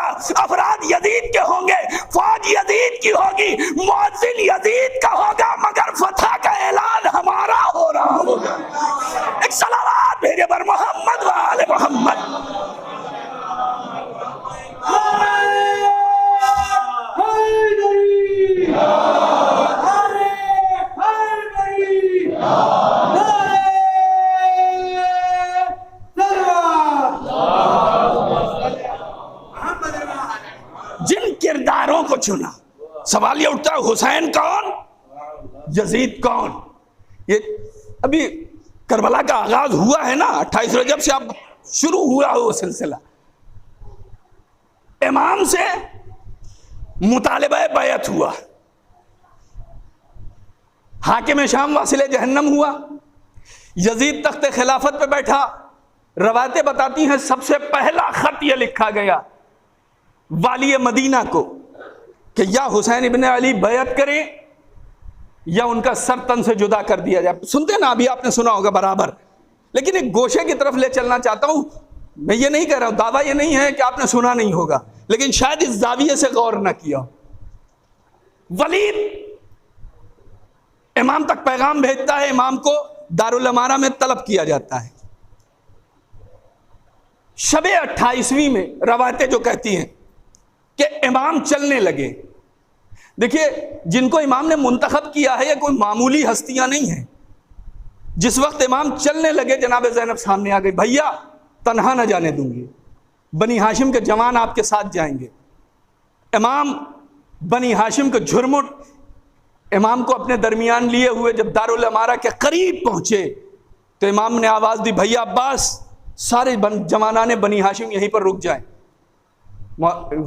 افراد یزید کے ہوں گے, فوج یزید کی ہوگی, مؤذن یزید کا ہوگا, مگر فتح کا اعلان ہمارا ہو رہا ہوگا. ایک صلوات بھیجے پر محمد و آل محمد. جن کرداروں کو چنا, سوال یہ اٹھتا ہے حسین کون, یزید کون. یہ ابھی کربلا کا آغاز ہوا ہے نا, 28 رجب سے اب شروع ہوا ہو وہ سلسلہ. امام سے مطالبہ بیعت ہوا, حاکم شام واصل جہنم ہوا, یزید تخت خلافت پہ بیٹھا, روایتیں بتاتی ہیں سب سے پہلا خط یہ لکھا گیا والی مدینہ کو کہ یا حسین ابن علی بیعت کریں یا ان کا سر تن سے جدا کر دیا جائے. سنتے نا، ابھی آپ نے سنا ہوگا برابر. لیکن ایک گوشے کی طرف لے چلنا چاہتا ہوں. میں یہ نہیں کہہ رہا ہوں، دعویٰ یہ نہیں ہے کہ آپ نے سنا نہیں ہوگا، لیکن شاید اس زاویے سے غور نہ کیا. ولید امام تک پیغام بھیجتا ہے، امام کو دارالامارہ میں طلب کیا جاتا ہے. شب 28ویں میں روایتیں جو کہتی ہیں کہ امام چلنے لگے. دیکھیے، جن کو امام نے منتخب کیا ہے یہ کوئی معمولی ہستیاں نہیں ہیں. جس وقت امام چلنے لگے جناب زینب سامنے آ گئی. بھیا تنہا نہ جانے دوں گی، بنی ہاشم کے جوان آپ کے ساتھ جائیں گے. امام بنی ہاشم کے جھرمٹ امام کو اپنے درمیان لیے ہوئے جب دارالامارہ کے قریب پہنچے تو امام نے آواز دی، بھیا عباس، سارے جوانان بنی ہاشم یہیں پر رک جائیں.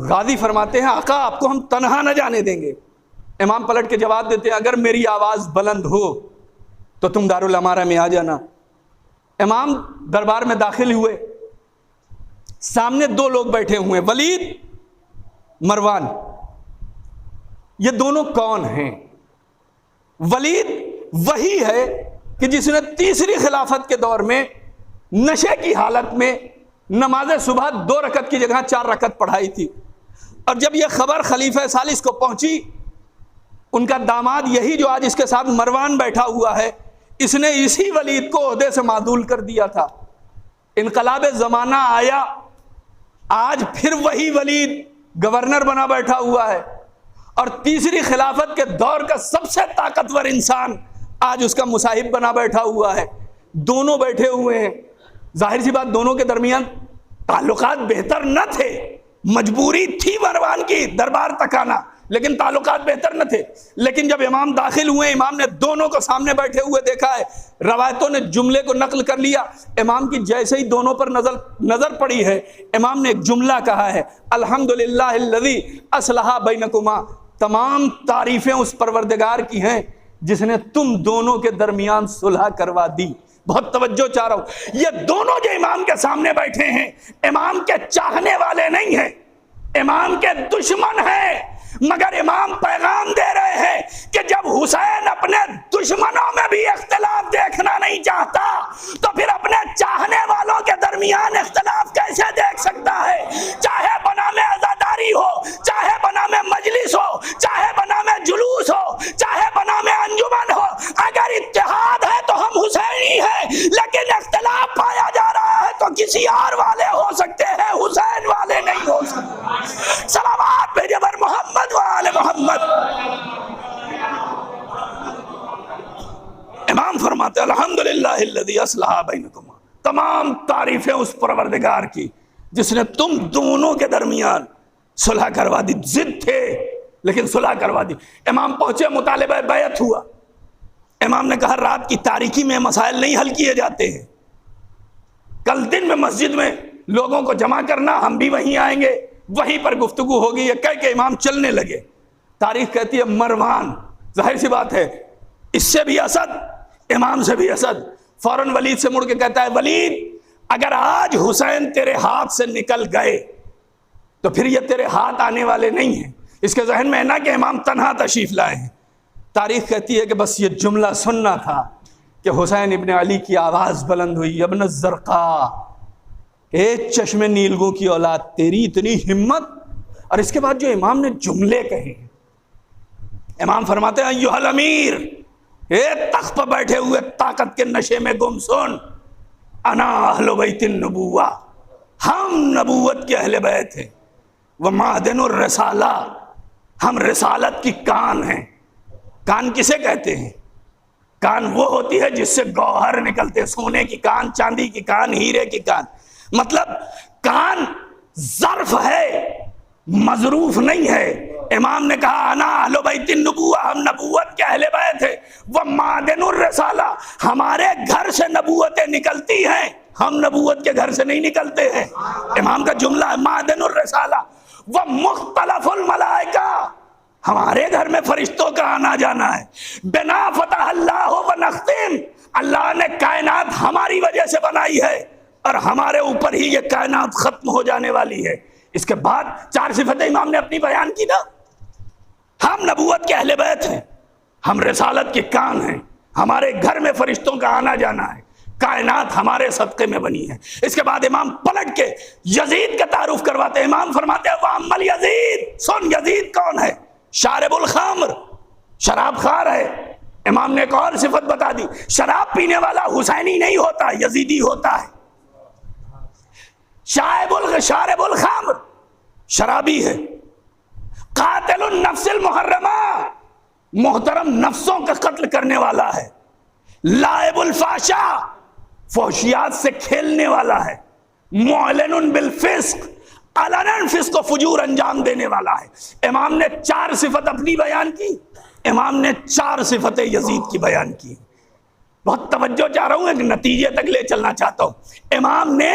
غازی فرماتے ہیں آقا آپ کو ہم تنہا نہ جانے دیں گے. امام پلٹ کے جواب دیتے ہیں اگر میری آواز بلند ہو تو تم دارالامارہ میں آ جانا. امام دربار میں داخل ہوئے، سامنے دو لوگ بیٹھے ہوئے، ولید، مروان. یہ دونوں کون ہیں؟ ولید وہی ہے کہ جس نے تیسری خلافت کے دور میں نشے کی حالت میں نماز صبح 2 رکعت کی جگہ 4 رکعت پڑھائی تھی. اور جب یہ خبر خلیفہ ثالث کو پہنچی، ان کا داماد یہی جو آج اس کے ساتھ مروان بیٹھا ہوا ہے، اس نے اسی ولید کو عہدے سے معدول کر دیا تھا. انقلاب زمانہ آیا، آج پھر وہی ولید گورنر بنا بیٹھا ہوا ہے، اور تیسری خلافت کے دور کا سب سے طاقتور انسان آج اس کا مصاحب بنا بیٹھا ہوا ہے. دونوں بیٹھے ہوئے ہیں. ظاہر سی بات دونوں کے درمیان تعلقات بہتر نہ تھے، مجبوری تھی مروان کی دربار تک آنا، لیکن تعلقات بہتر نہ تھے. لیکن جب امام داخل ہوئے، امام نے دونوں کو سامنے بیٹھے ہوئے دیکھا ہے. روایتوں نے جملے کو نقل کر لیا. امام کی جیسے ہی دونوں پر نظر پڑی ہے، امام نے ایک جملہ کہا ہے، الحمدللہ الذی اصلح بینکما. تمام تعریفیں اس پروردگار کی ہیں جس نے تم دونوں کے درمیان صلح کروا دی. بہت توجہ چاہ رہا ہوں، یہ دونوں جو امام کے سامنے بیٹھے ہیں امام کے چاہنے والے نہیں ہیں، امام کے دشمن ہیں. مگر امام پیغام دے رہے ہیں کہ جب حسین اپنے دشمنوں میں بھی اختلاف دیکھنا نہیں چاہتا تو پھر اپنے چاہنے والوں کے درمیان اختلاف کیسے دیکھ سکتا ہے؟ چاہے بنام عزاداری ہو، چاہے بنام مجلس ہو، چاہے بنام جلوس ہو، چاہے بنام انجمن ہو، اگر اتحاد ہے تو ہم حسینی ہیں. لیکن اختلاف پایا جا رہا ہے تو کسی اور والے ہو سکتے ہیں، حسین والے نہیں ہو سکتے. صلوات بھیجے بر محمد وآل محمد. امام فرماتے الحمدللہ الذی اصلح بینکما. تمام تعریفیں اس پروردگار کی جس نے تم دونوں کے درمیان صلح کروا دی. ضد تھے لیکن صلح کروا دی. امام پہنچے، مطالبہ بیعت ہوا. امام نے کہا رات کی تاریکی میں مسائل نہیں حل کیے جاتے ہیں، کل دن میں مسجد میں لوگوں کو جمع کرنا، ہم بھی وہیں آئیں گے، وہیں پر گفتگو ہوگی. یہ کہہ کے امام چلنے لگے. تاریخ کہتی ہے مروان، ظاہر سی بات ہے اس سے بھی اسد، امام سے بھی اسد، فوراً ولید سے مڑ کے کہتا ہے ولید اگر آج حسین تیرے ہاتھ سے نکل گئے تو پھر یہ تیرے ہاتھ آنے والے نہیں ہیں. اس کے ذہن میں ہے نا کہ امام تنہا تشریف لائے ہیں. تاریخ کہتی ہے کہ بس یہ جملہ سننا تھا کہ حسین ابن علی کی آواز بلند ہوئی، ابن الزرقاء، اے چشم نیلگوں کی اولاد، تیری اتنی ہمت. اور اس کے بعد جو امام نے جملے کہے، امام فرماتے ہیں ایھا الامیر، اے تخت پر بیٹھے ہوئے طاقت کے نشے میں گم سن، انا اہل بیت النبوہ، ہم نبوت کے اہل بیت ہیں، ومعدن الرسالہ، ہم رسالت کی کان ہیں. کان کسے کہتے ہیں؟ کان وہ ہوتی ہے جس سے گوہر نکلتے، سونے کی کان، چاندی کی کان، ہیرے کی کان. مطلب کان ظرف ہے، مظروف نہیں ہے. امام نے کہا انا اہل بیت النبوہ، ہم نبوت کے اہل بیت ہیں. وہ معدن الرسالہ، ہمارے گھر سے نبوتیں نکلتی ہیں، ہم نبوت کے گھر سے نہیں نکلتے ہیں. امام کا جملہ ہے معدن الرسالہ. وہ مختلف الملائکہ، ہمارے گھر میں فرشتوں کا آنا جانا ہے. بنا فتح اللہ و نختم، اللہ نے کائنات ہماری وجہ سے بنائی ہے. اور ہمارے اوپر ہی یہ کائنات ختم ہو جانے والی ہے۔ اس کے بعد 4 صفتیں امام نے اپنی بیان کی نا۔ ہم نبوت کے اہل بیت ہیں، ہم رسالت کے کان ہیں، ہمارے گھر میں فرشتوں کا آنا جانا ہے، کائنات ہمارے صدقے میں بنی ہے۔ اس کے بعد امام پلٹ کے یزید کا تعارف کرواتے ہیں۔ امام فرماتے ہیں وَأَمَّا الْيَزِيد، سن یزید کون ہے؟ شارب الخمر، شراب خار ہے۔ امام نے ایک اور صفت بتا دی، شراب پینے والا حسینی نہیں ہوتا، یزیدی ہوتا ہے۔ شارب الخمر شرابی ہے۔ قاتل النفس المحرمہ، محترم نفسوں کا قتل کرنے والا ہے۔ لائب الفاشا، فحشیات سے کھیلنے والا ہے۔ معلن بالفسق، علناً فسق و فجور انجام دینے والا ہے۔ امام نے 4 صفت اپنی بیان کی، امام نے 4 صفتیں یزید کی بیان کی۔ بہت توجہ چاہ رہا ہوں، ایک نتیجے تک لے چلنا چاہتا ہوں۔ امام نے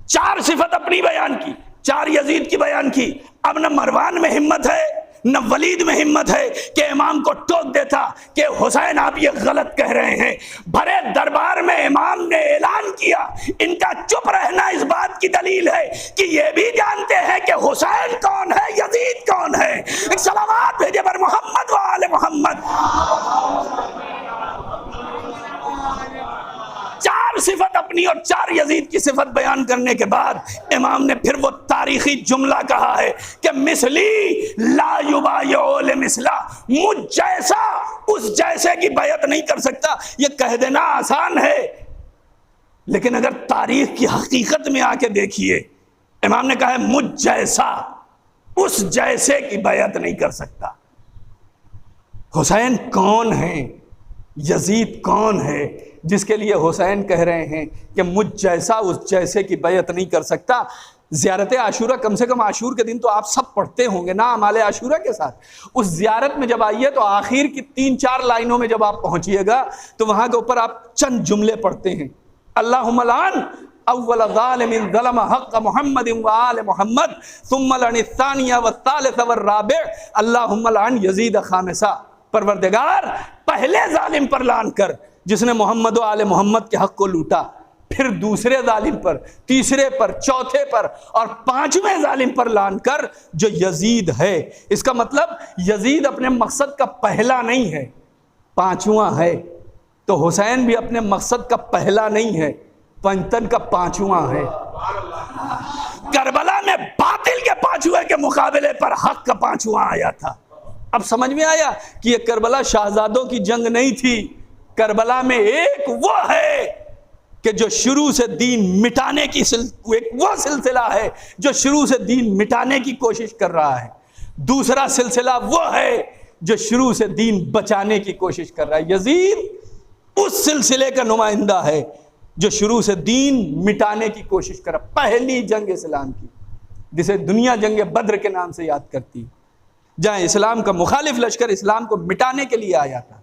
4 صفت اپنی بیان کی، 4 یزید کی بیان کی۔ اب نہ مروان میں ہمت ہے نہ ولید میں ہمت ہے کہ امام کو ٹوک دیتا کہ حسین آپ یہ غلط کہہ رہے ہیں۔ بھرے دربار میں امام نے اعلان کیا۔ ان کا چپ رہنا اس بات کی دلیل ہے کہ یہ بھی جانتے ہیں کہ حسین کون ہے، یزید کون ہے۔ ایک صلوات بھیجے بر محمد و آل محمد۔ 4 صفت اپنی اور 4 یزید کی صفت بیان کرنے کے بعد امام نے پھر وہ تاریخی جملہ کہا ہے کہ مثلی لا یبایع لمثلا، مجھ جیسا اس جیسے کی بیعت نہیں کر سکتا۔ یہ کہہ دینا آسان ہے، لیکن اگر تاریخ کی حقیقت میں آ کے دیکھیے، امام نے کہا ہے مجھ جیسا اس جیسے کی بیعت نہیں کر سکتا۔ حسین کون ہے، یزید کون ہے جس کے لیے حسین کہہ رہے ہیں کہ مجھ جیسا اس جیسے کی بیعت نہیں کر سکتا؟ زیارت عاشورہ کم سے کم عاشور کے دن تو آپ سب پڑھتے ہوں گے نا اعمال عاشورہ کے ساتھ۔ اس زیارت میں جب آئیے تو آخر کی 3-4 لائنوں میں جب آپ پہنچیے گا تو وہاں کے اوپر آپ چند جملے پڑھتے ہیں، اللہم لعن اول ظالم ظلم حق محمد وآل محمد ثم لعن الثانیہ والثالث والرابع اللہم لعن یزید خامسہ۔ پروردگار پہلے ظالم پر لعن کر جس نے محمد و آل محمد کے حق کو لوٹا، پھر دوسرے ظالم پر، تیسرے پر، چوتھے پر اور 5ویں ظالم پر لعن کر جو یزید ہے۔ اس کا مطلب یزید اپنے مقصد کا پہلا نہیں ہے، 5واں ہے۔ تو حسین بھی اپنے مقصد کا پہلا نہیں ہے، پنجتن کا 5واں ہے۔ کربلا میں باطل کے 5ویں کے مقابلے پر حق کا 5واں آیا تھا۔ اب سمجھ میں آیا کہ یہ کربلا شہزادوں کی جنگ نہیں تھی، کربلا میں ایک وہ ہے کہ جو شروع سے دین مٹانے کی وہ سلسلہ ہے جو شروع سے دین مٹانے کی کوشش کر رہا ہے، دوسرا سلسلہ وہ ہے جو شروع سے دین بچانے کی کوشش کر رہا ہے۔ یزید اس سلسلے کا نمائندہ ہے جو شروع سے دین مٹانے کی کوشش کر رہا ہے۔ پہلی جنگ اسلام کی، جسے دنیا جنگ بدر کے نام سے یاد کرتی، جہاں اسلام کا مخالف لشکر اسلام کو مٹانے کے لیے آیا تھا۔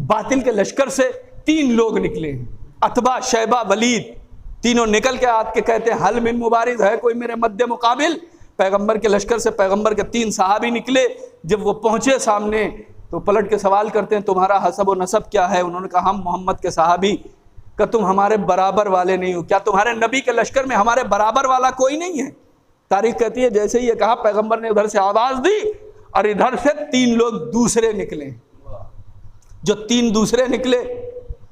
باطل کے لشکر سے 3 لوگ نکلے ہیں، عتبہ، شیبہ، ولید، تینوں نکل کے آت کے کہتے ہیں حل من مبارز، ہے کوئی میرے مد مقابل؟ پیغمبر کے لشکر سے پیغمبر کے 3 صحابی نکلے۔ جب وہ پہنچے سامنے تو پلٹ کے سوال کرتے ہیں تمہارا حسب و نسب کیا ہے؟ انہوں نے کہا ہم محمد کے صحابی۔ کہ تم ہمارے برابر والے نہیں ہو، کیا تمہارے نبی کے لشکر میں ہمارے برابر والا کوئی نہیں ہے؟ تاریخ کہتی ہے جیسے ہی یہ کہا پیغمبر نے ادھر سے آواز دی اور ادھر سے 3 لوگ دوسرے نکلے۔ جو 3 دوسرے نکلے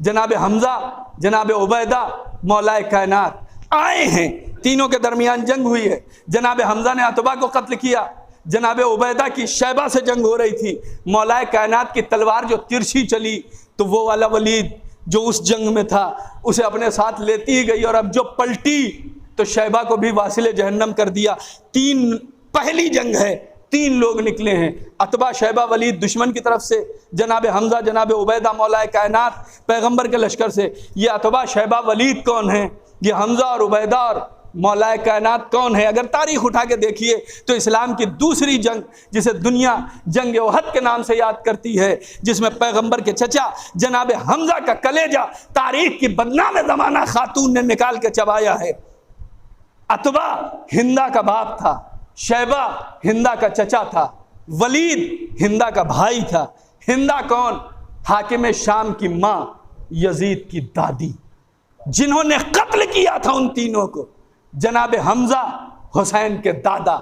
جناب حمزہ، جناب عبیدہ، مولا کائنات آئے ہیں۔ تینوں کے درمیان جنگ ہوئی ہے۔ جناب حمزہ نے عتبہ کو قتل کیا، جناب عبیدہ کی شیبہ سے جنگ ہو رہی تھی، مولا کائنات کی تلوار جو ترچھی چلی تو وہ والا ولید جو اس جنگ میں تھا اسے اپنے ساتھ لیتی ہی گئی، اور اب جو پلٹی تو شیبہ کو بھی واصل جہنم کر دیا۔ 3 پہلی جنگ ہے، 3 لوگ نکلے ہیں، عتبہ، شیبہ، ولید دشمن کی طرف سے، جناب حمزہ، جناب عبیدہ مولا کائنات پیغمبر کے لشکر سے۔ یہ عتبہ، شیبہ، ولید کون ہیں؟ یہ حمزہ اور عبیدہ اور مولا کائنات کون ہے؟ اگر تاریخ اٹھا کے دیکھیے تو اسلام کی دوسری جنگ جسے دنیا جنگ احد کے نام سے یاد کرتی ہے، جس میں پیغمبر کے چچا جناب حمزہ کا کلیجہ تاریخ کی بدنام زمانہ خاتون نے نکال کے چبایا ہے۔ عتبہ ہندا کا باپ تھا، شیبہ ہندا کا چچا تھا، ولید ہندا کا بھائی تھا۔ ہندا کون؟ حاکم شام کی ماں، یزید کی دادی، جنہوں نے قتل کیا تھا ان تینوں کو، جناب حمزہ حسین کے دادا،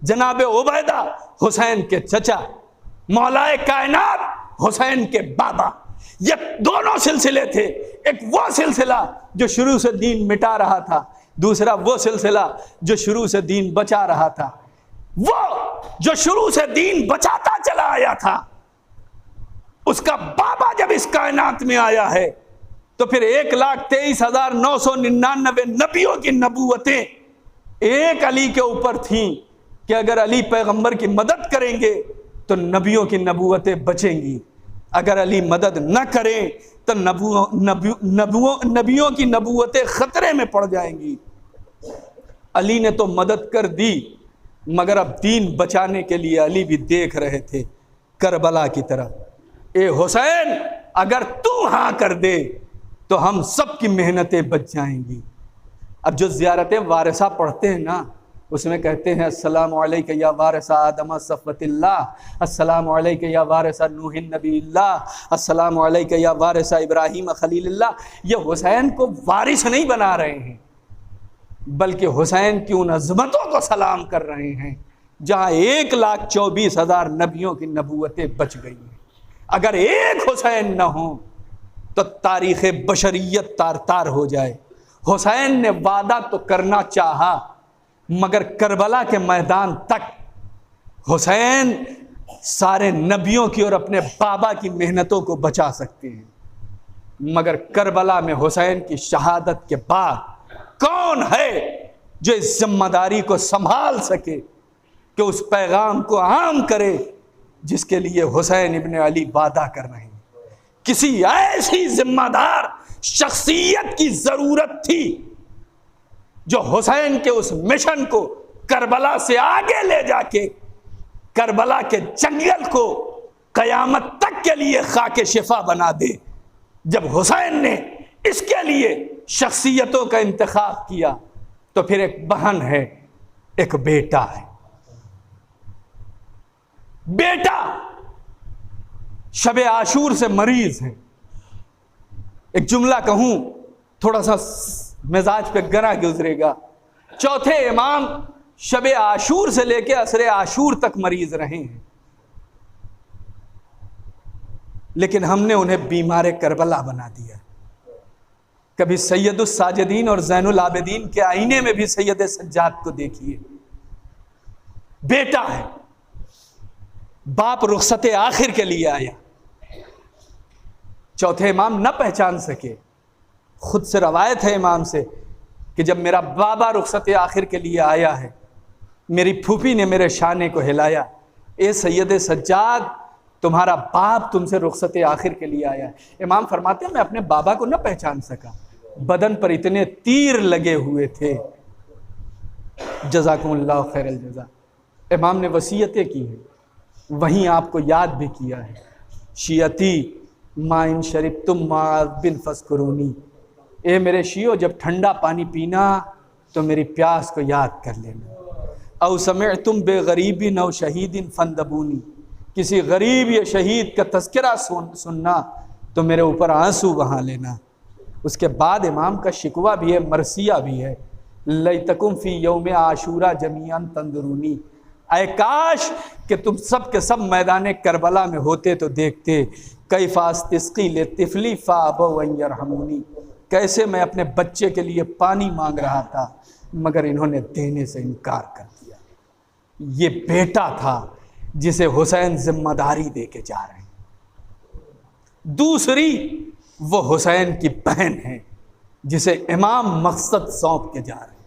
جناب عبیدہ حسین کے چچا، مولائے کائنات حسین کے بابا، یہ دونوں سلسلے تھے۔ ایک وہ سلسلہ جو شروع سے دین مٹا رہا تھا، دوسرا وہ سلسلہ جو شروع سے دین بچا رہا تھا۔ وہ جو شروع سے دین بچاتا چلا آیا تھا، اس کا بابا جب اس کائنات میں آیا ہے تو پھر 1,23,999 نبیوں کی نبوتیں ایک علی کے اوپر تھیں کہ اگر علی پیغمبر کی مدد کریں گے تو نبیوں کی نبوتیں بچیں گی، اگر علی مدد نہ کریں تو نبیوں کی نبوتیں خطرے میں پڑ جائیں گی۔ علی نے تو مدد کر دی، مگر اب دین بچانے کے لیے علی بھی دیکھ رہے تھے کربلا کی طرف۔ اے حسین، اگر تو ہاں کر دے تو ہم سب کی محنتیں بچ جائیں گی۔ اب جو زیارت وارثہ پڑھتے ہیں نا، اس میں کہتے ہیں السلام علیکہ یا وارث آدم صفوت اللہ، السلام علیکہ یا وارث نوح نبی اللہ، السلام علیکہ یا وارث ابراہیم خلیل اللہ۔ یہ حسین کو وارث نہیں بنا رہے ہیں، بلکہ حسین کی ان عظمتوں کو سلام کر رہے ہیں جہاں 1,24,000 نبیوں کی نبوتیں بچ گئی ہیں۔ اگر ایک حسین نہ ہو تو تاریخ بشریت تار تار ہو جائے۔ حسین نے وعدہ تو کرنا چاہا، مگر کربلا کے میدان تک حسین سارے نبیوں کی اور اپنے بابا کی محنتوں کو بچا سکتے ہیں، مگر کربلا میں حسین کی شہادت کے بعد کون ہے جو اس ذمہ داری کو سنبھال سکے کہ اس پیغام کو عام کرے جس کے لیے حسین ابن علی وعدہ کر رہے ہیں؟ کسی ایسی ذمہ دار شخصیت کی ضرورت تھی جو حسین کے اس مشن کو کربلا سے آگے لے جا کے کربلا کے جنگل کو قیامت تک کے لیے خاک شفا بنا دے۔ جب حسین نے اس کے لیے شخصیتوں کا انتخاب کیا تو پھر ایک بہن ہے، ایک بیٹا ہے۔ بیٹا شب عاشور سے مریض ہے۔ ایک جملہ کہوں تھوڑا سا مزاج پہ گرا گزرے گا، چوتھے امام شب عاشور سے لے کے عصر عاشور تک مریض رہے ہیں، لیکن ہم نے انہیں بیمار کربلا بنا دیا۔ کبھی سید الساجدین اور زین العابدین کے آئینے میں بھی سید سجاد کو دیکھیے، بیٹا ہے، باپ رخصت آخر کے لیے آیا، چوتھے امام نہ پہچان سکے۔ خود سے روایت ہے امام سے کہ جب میرا بابا رخصت آخر کے لیے آیا ہے، میری پھوپھی نے میرے شانے کو ہلایا، اے سید سجاد، تمہارا باپ تم سے رخصت آخر کے لیے آیا ہے۔ امام فرماتے ہیں میں اپنے بابا کو نہ پہچان سکا، بدن پر اتنے تیر لگے ہوئے تھے۔ جزاکم اللہ خیر الجزا۔ امام نے وصیتیں کی ہیں، وہیں آپ کو یاد بھی کیا ہے، شیعتی ما ان شربتم معاذ بن فذکرونی، اے میرے شیعو جب ٹھنڈا پانی پینا تو میری پیاس کو یاد کر لینا۔ او سمعتم بغریب او شہید فندبونی، کسی غریب یا شہید کا تذکرہ سننا تو میرے اوپر آنسو بہا لینا۔ اس کے بعد امام کا شکوہ بھی ہے، مرثیہ بھی ہے، لیتکم فی یوم عاشورا جمیعا تنظرونی، اے کاش کہ تم سب کے سب میدان کربلا میں ہوتے تو دیکھتے، کیف استسقی لطفلی فابوا ان یرحمونی، کیسے میں اپنے بچے کے لیے پانی مانگ رہا تھا مگر انہوں نے دینے سے انکار کر دیا۔ یہ بیٹا تھا جسے حسین ذمہ داری دے کے جا رہے ہیں۔ دوسری وہ حسین کی بہن ہے جسے امام مقصد سونپ کے جا رہے ہیں۔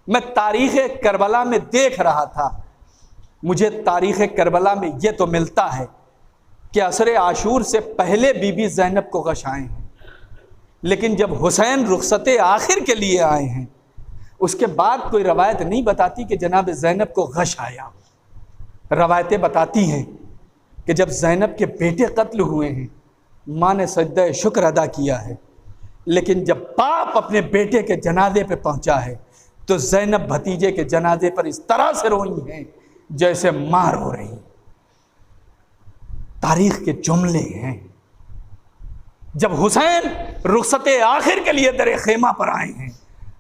میں تاریخ کربلا میں دیکھ رہا تھا، مجھے تاریخ کربلا میں یہ تو ملتا ہے کہ عصر عاشور سے پہلے بی بی زینب کو غش آئے ہیں، لیکن جب حسین رخصت آخر کے لیے آئے ہیں اس کے بعد کوئی روایت نہیں بتاتی کہ جناب زینب کو غش آیا۔ روایتیں بتاتی ہیں کہ جب زینب کے بیٹے قتل ہوئے ہیں ماں نے سجدہ شکر ادا کیا ہے، لیکن جب باپ اپنے بیٹے کے جنازے پہ پہنچا ہے تو زینب بھتیجے کے جنازے پر اس طرح سے روئی ہیں جیسے ماں رو رہی۔ تاریخ کے جملے ہیں۔ جب حسین رخصت آخر کے لیے در خیمہ پر آئے ہیں،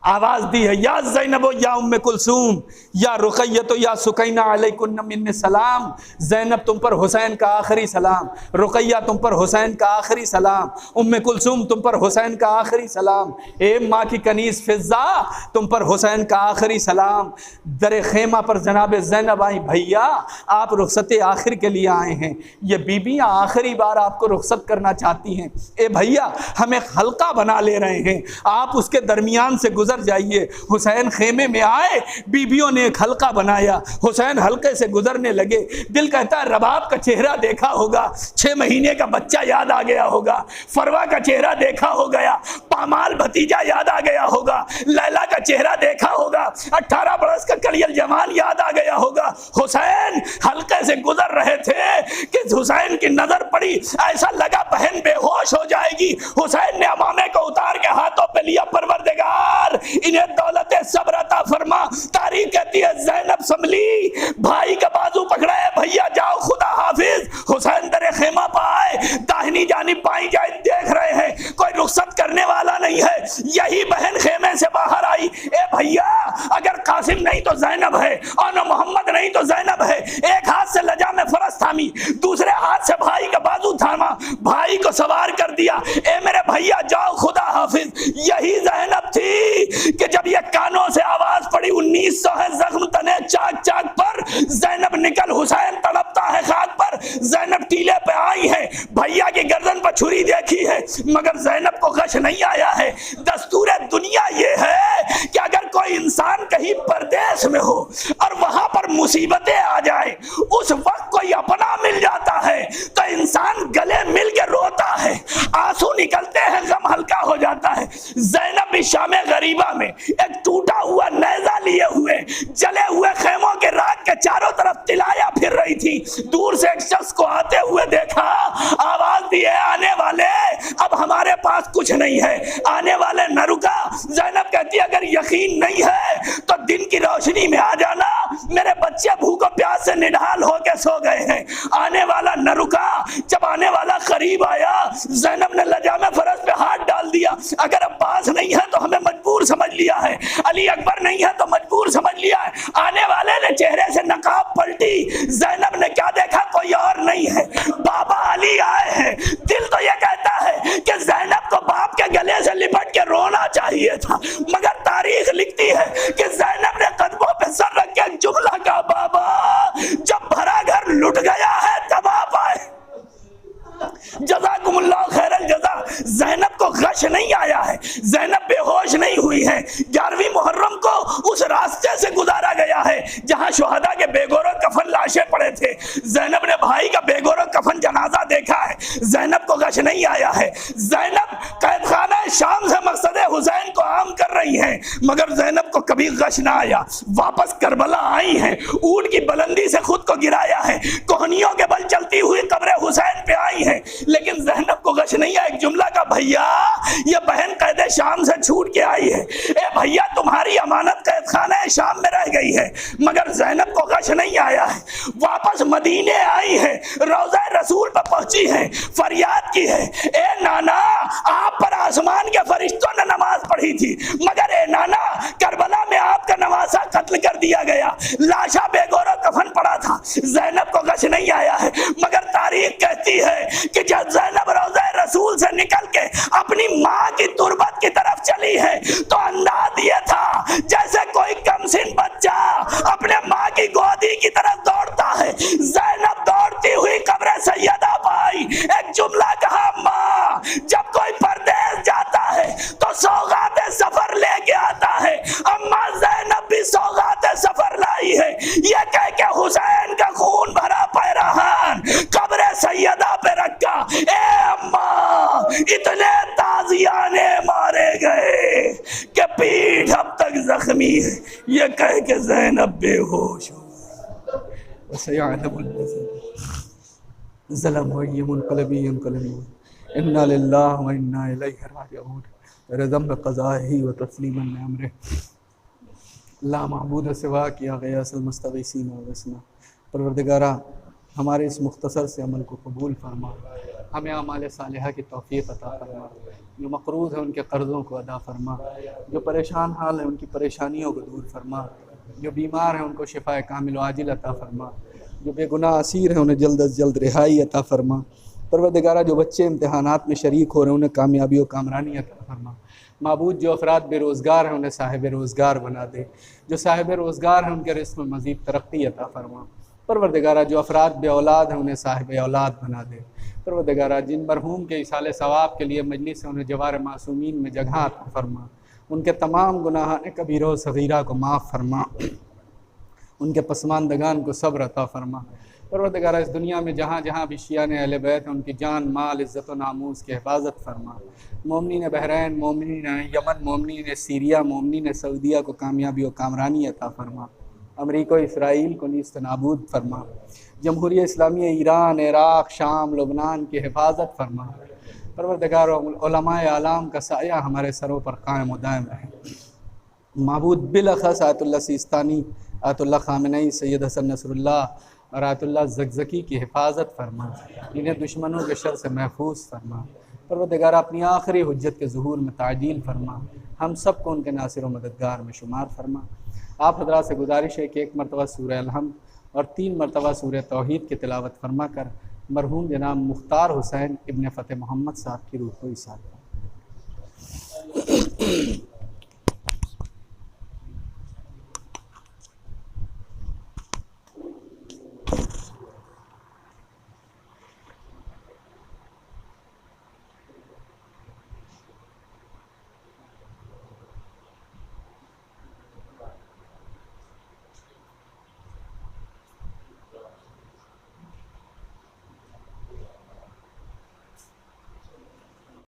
آواز دی ہے یا زینب و یا ام کلثوم یا رقیہ یا سکینہ علیکن من سلام، زینب تم پر حسین کا آخری سلام، رقیہ تم پر حسین کا آخری سلام، ام کلثوم تم پر حسین کا آخری سلام، اے ماں کی کنیز فضہ تم پر حسین کا آخری سلام۔ در خیمہ پر جناب زینب آئی، بھیا آپ رخصت آخر کے لیے آئے ہیں، یہ بیویاں آخری بار آپ کو رخصت کرنا چاہتی ہیں، اے بھیا ہم ایک حلقہ بنا لے رہے ہیں، آپ اس کے درمیان سے گزر جائیے۔ حسین خیمے میں آئے، بیویوں نے ایک حلقہ بنایا، حسین حلقے سے گزرنے لگے۔ دل کہتا ہے رباب کا چہرہ دیکھا ہوگا، 6 مہینے کا بچہ یاد آ گیا ہوگا، فروا کا چہرہ دیکھا ہو گیا، پامال بھتیجا یاد آ گیا ہوگا، لیلا کا چہرہ دیکھا ہوگا، 18 برس کا کلیل جوان یاد آ گیا ہوگا۔ حسین حلقے سے گزر رہے تھے کہ حسین کی نظر پڑی، ایسا لگا بہن بے ہوش ہو جائے گی۔ حسین نے امامے کو اتار کے ہاتھوں پہ لیا، پروردگار انہیں دولت صبر عطا فرما۔ تاریخ کہتی ہے زینب سنبھلی، بھائی کا بازو پکڑا ہے، بھیا جاؤ خدا حافظ۔ حسین در خیمہ پہ آئے، داہنی جانب بائیں جانب دیکھ رہے ہیں، کوئی رخصت کرنے والا نہیں ہے۔ یہی بہن خیمے سے باہر آئی، اے بھیا اگر قاسم نہیں تو زینب ہے، اور محمد نہیں تو زینب ہے۔ ایک ہاتھ سے لجام فرس تھامی، دوسرے ہاتھ سے بھائی کا بازو تھاما، بھائی کو سوار کر دیا، اے میرے بھیا جاؤ خدا حافظ۔ یہی زینب تھی کہ جب یہ کانوں سے آواز پڑی 1900 ہے زخم تنے چاک چاک پر، زینب نکل، حسین تڑپتا ہے خاک پر۔ زینب ٹیلے پہ آئی ہے، بھیا کی گردن پر چھری دیکھی ہے، مگر زینب کو غش نہیں آیا ہے۔ دستور دنیا یہ ہے کہ اگر کوئی انسان کہیں پردیس میں ہو اور وہاں پر مصیبتیں آ جائیں، اس وقت کوئی اپنا مل جاتا ہے تو انسان گلے مل کے روتا ہے، آنسو نکلتے ہیں، غم ہلکا ہو جاتا ہے۔ زینب بھی شام غریبہ میں ایک ٹوٹا ہوا نیزہ لیے ہوئے جلے ہوئے خیموں کے راگ کے چاروں طرف تلایا پھر رہی تھی۔ دور سے ایک شخص کو آتے ہوئے دیکھا، آواز دی ہے آنے والے اب ہمارے پاس کچھ نہیں ہے، آنے والے نہ رکا۔ زینب کہتی ہے اگر یقین نہیں ہے تو دن کی روشنی میں آ جانا، میرے بچے بھوک و پیاس سے نڈھال ہو کے سو گئے ہیں۔ آنے والا نہ رکا، جب آنے والا قریب آیا زینب نے لجام فرس پہ ہاتھ ڈال دیا، اگر عباس نہیں ہے تو ہمیں مجبور سمجھ لیا ہے، علی اکبر نہیں ہے تو مجبور سمجھ لیا ہے۔ آنے والے نے چہرے سے نقاب پلٹی، زینب نے کیا دیکھا کوئی اور نہیں ہے، بابا علی آئے ہیں۔ دل تو یہ کہتا ہے کہ زینب کو باپ کے گلے سے لپٹ کے رونا چاہیے تھا، مگر تاریخ لکھتی ہے کہ زینب نے قدموں پہ سر رکھ کے ایک جملہ کہا، بابا جب بھرا گھر لٹ گیا ہے تب آپ آئے۔ جزاکم اللہ خیر الجزا۔ زینب کو غش نہیں آیا ہے، زینب بے ہوش نہیں ہوئی ہے۔ 11ویں محرم کو اس راستے سے گزارا گیا ہے جہاں شہداء کے بے گور و کفن لاشیں پڑے تھے۔ زینب نے بھائی کا بے گور و کفن جنازہ دیکھا ہے، زینب کو غش نہیں آیا ہے۔ زینب قید خانہ شام سے مقصد حسین کو عام کر رہی ہیں، مگر زینب کو کبھی غش نہ آیا۔ واپس کربلا آئی ہیں، اونٹ کی بلندی سے خود کو گرایا ہے، کوہنیوں کے بل چلتی ہوئی قبر حسین پہ آئی ہیں، لیکن زینب کو غش نہیں آیا۔ ایک جملہ کا بھیا یہ بہن قید شام سے چھوٹ کے آئی ہے، اے بھیا تمہاری امانت قید خانہ شام میں رہ گئی ہے، مگر زینب کو غش نہیں آیا ہے۔ واپس مدینے آئی ہے، روضہ رسول پر پہنچی ہے، فریاد کی ہے، اے نانا آپ پر آسمان کے فرشتوں نے نماز پڑھی تھی، مگر اے نانا کربلا میں آپ کا نواسا قتل کر دیا گیا، لاشا بے گور و کفن پڑا تھا۔ زینب کو غش نہیں آیا ہے، مگر تاریخ کہتی ہے کہ جب زینب روضہ رسول سے نکل کے اپنی ماں کی تربت کی طرف چلی ہے تو انداز یہ تھا جیسے کوئی کمسن بچہ اپنے ماں کی گودی کی طرف دوڑتا ہے۔ زینب دوڑتی ہوئی قبر سیدہ پائی، ایک جملہ کہا، ماں جب کوئی پردیس جاتا ہے تو سوغات سفر لے کے آتا ہے، اما زینب بھی سوغات سفر لائی ہے۔ یہ کہہ کے حسین کا خون بھرا پیراہن قبر سیدہ پہ رکھا، اے اماں اتنے تازیانے مارے گئے کہ پیٹھ اب تک زخمی ہے۔ یہ کہہ کے زینب بے ہوش ہو وَسَيَعْلَمُ الَّذِينَ ظَلَمُوا أَيَّ مُنقَلَبٍ يَنقَلِبُونَ إِنَّا لِلَّهِ وَإِنَّا إِلَيْهِ رَاجِعُونَ رضم بقضائه وتسلیما لامره لا معبود سوا کیا غیاث المستغیثین وغیثنا۔ پروردگارہ ہمارے اس مختصر سے عمل کو قبول فرما، ہمیں اعمال صالحہ کی توفیق عطا فرما، جو مقروض ہیں ان کے قرضوں کو ادا فرما، جو پریشان حال ہیں ان کی پریشانیوں کو دور فرما، جو بیمار ہیں ان کو شفاء کامل و عاجل عطا فرما، جو بے گناہ اسیر ہیں انہیں جلد از جلد رہائی عطا فرما۔ پروردگارہ جو بچے امتحانات میں شریک ہو رہے ہیں انہیں کامیابی و کامرانی عطا فرما۔ معبود جو افراد بے روزگار ہیں انہیں صاحب روزگار بنا دے، جو صاحب روزگار ہیں ان کے رزق میں مزید ترقی عطا فرما۔ پروردگارہ جو افراد بے اولاد ہیں انہیں صاحب اولاد بنا دے۔ پروردگارہ جن مرحوم کے ایصال ثواب کے لیے مجلس سے انہیں جوار معصومین میں جگہ عطا فرما، ان کے تمام گناہان کبیرہ و صغیرہ کو معاف فرما، ان کے پسماندگان کو صبر عطا فرما۔ پروردگارہ اس دنیا میں جہاں جہاں بھی شیعان اہل بیت ہیں ان کی جان مال عزت و ناموس کی حفاظت فرما۔ مومنین بحرین، مومنین یمن، مومنین سیریا، مومنین سعودیہ کو کامیابی و کامرانی عطا فرما۔ امریکہ و اسرائیل کو نیست نابود فرما۔ جمہوریہ اسلامی ایران، عراق، شام، لبنان کی حفاظت فرما۔ پروردگار علماء اعلام کا سایہ ہمارے سروں پر قائم و دائم رہے۔ معبود بالاخص آیت اللہ سیستانی، آیت اللہ خامنئی، سید حسن نصر اللہ اور آیت اللہ زکزکی کی حفاظت فرما، انہیں دشمنوں کے شر سے محفوظ فرما۔ پروردگار اپنی آخری حجت کے ظہور میں تعجیل فرما، ہم سب کو ان کے ناصر و مددگار میں شمار فرما۔ آپ حضرات سے گزارش ہے کہ 1 مرتبہ سورہ الحمد اور 3 مرتبہ سورہ توحید کی تلاوت فرما کر مرحوم جناب مختار حسین ابن فتح محمد صاحب کی روح کو ایثار کریں۔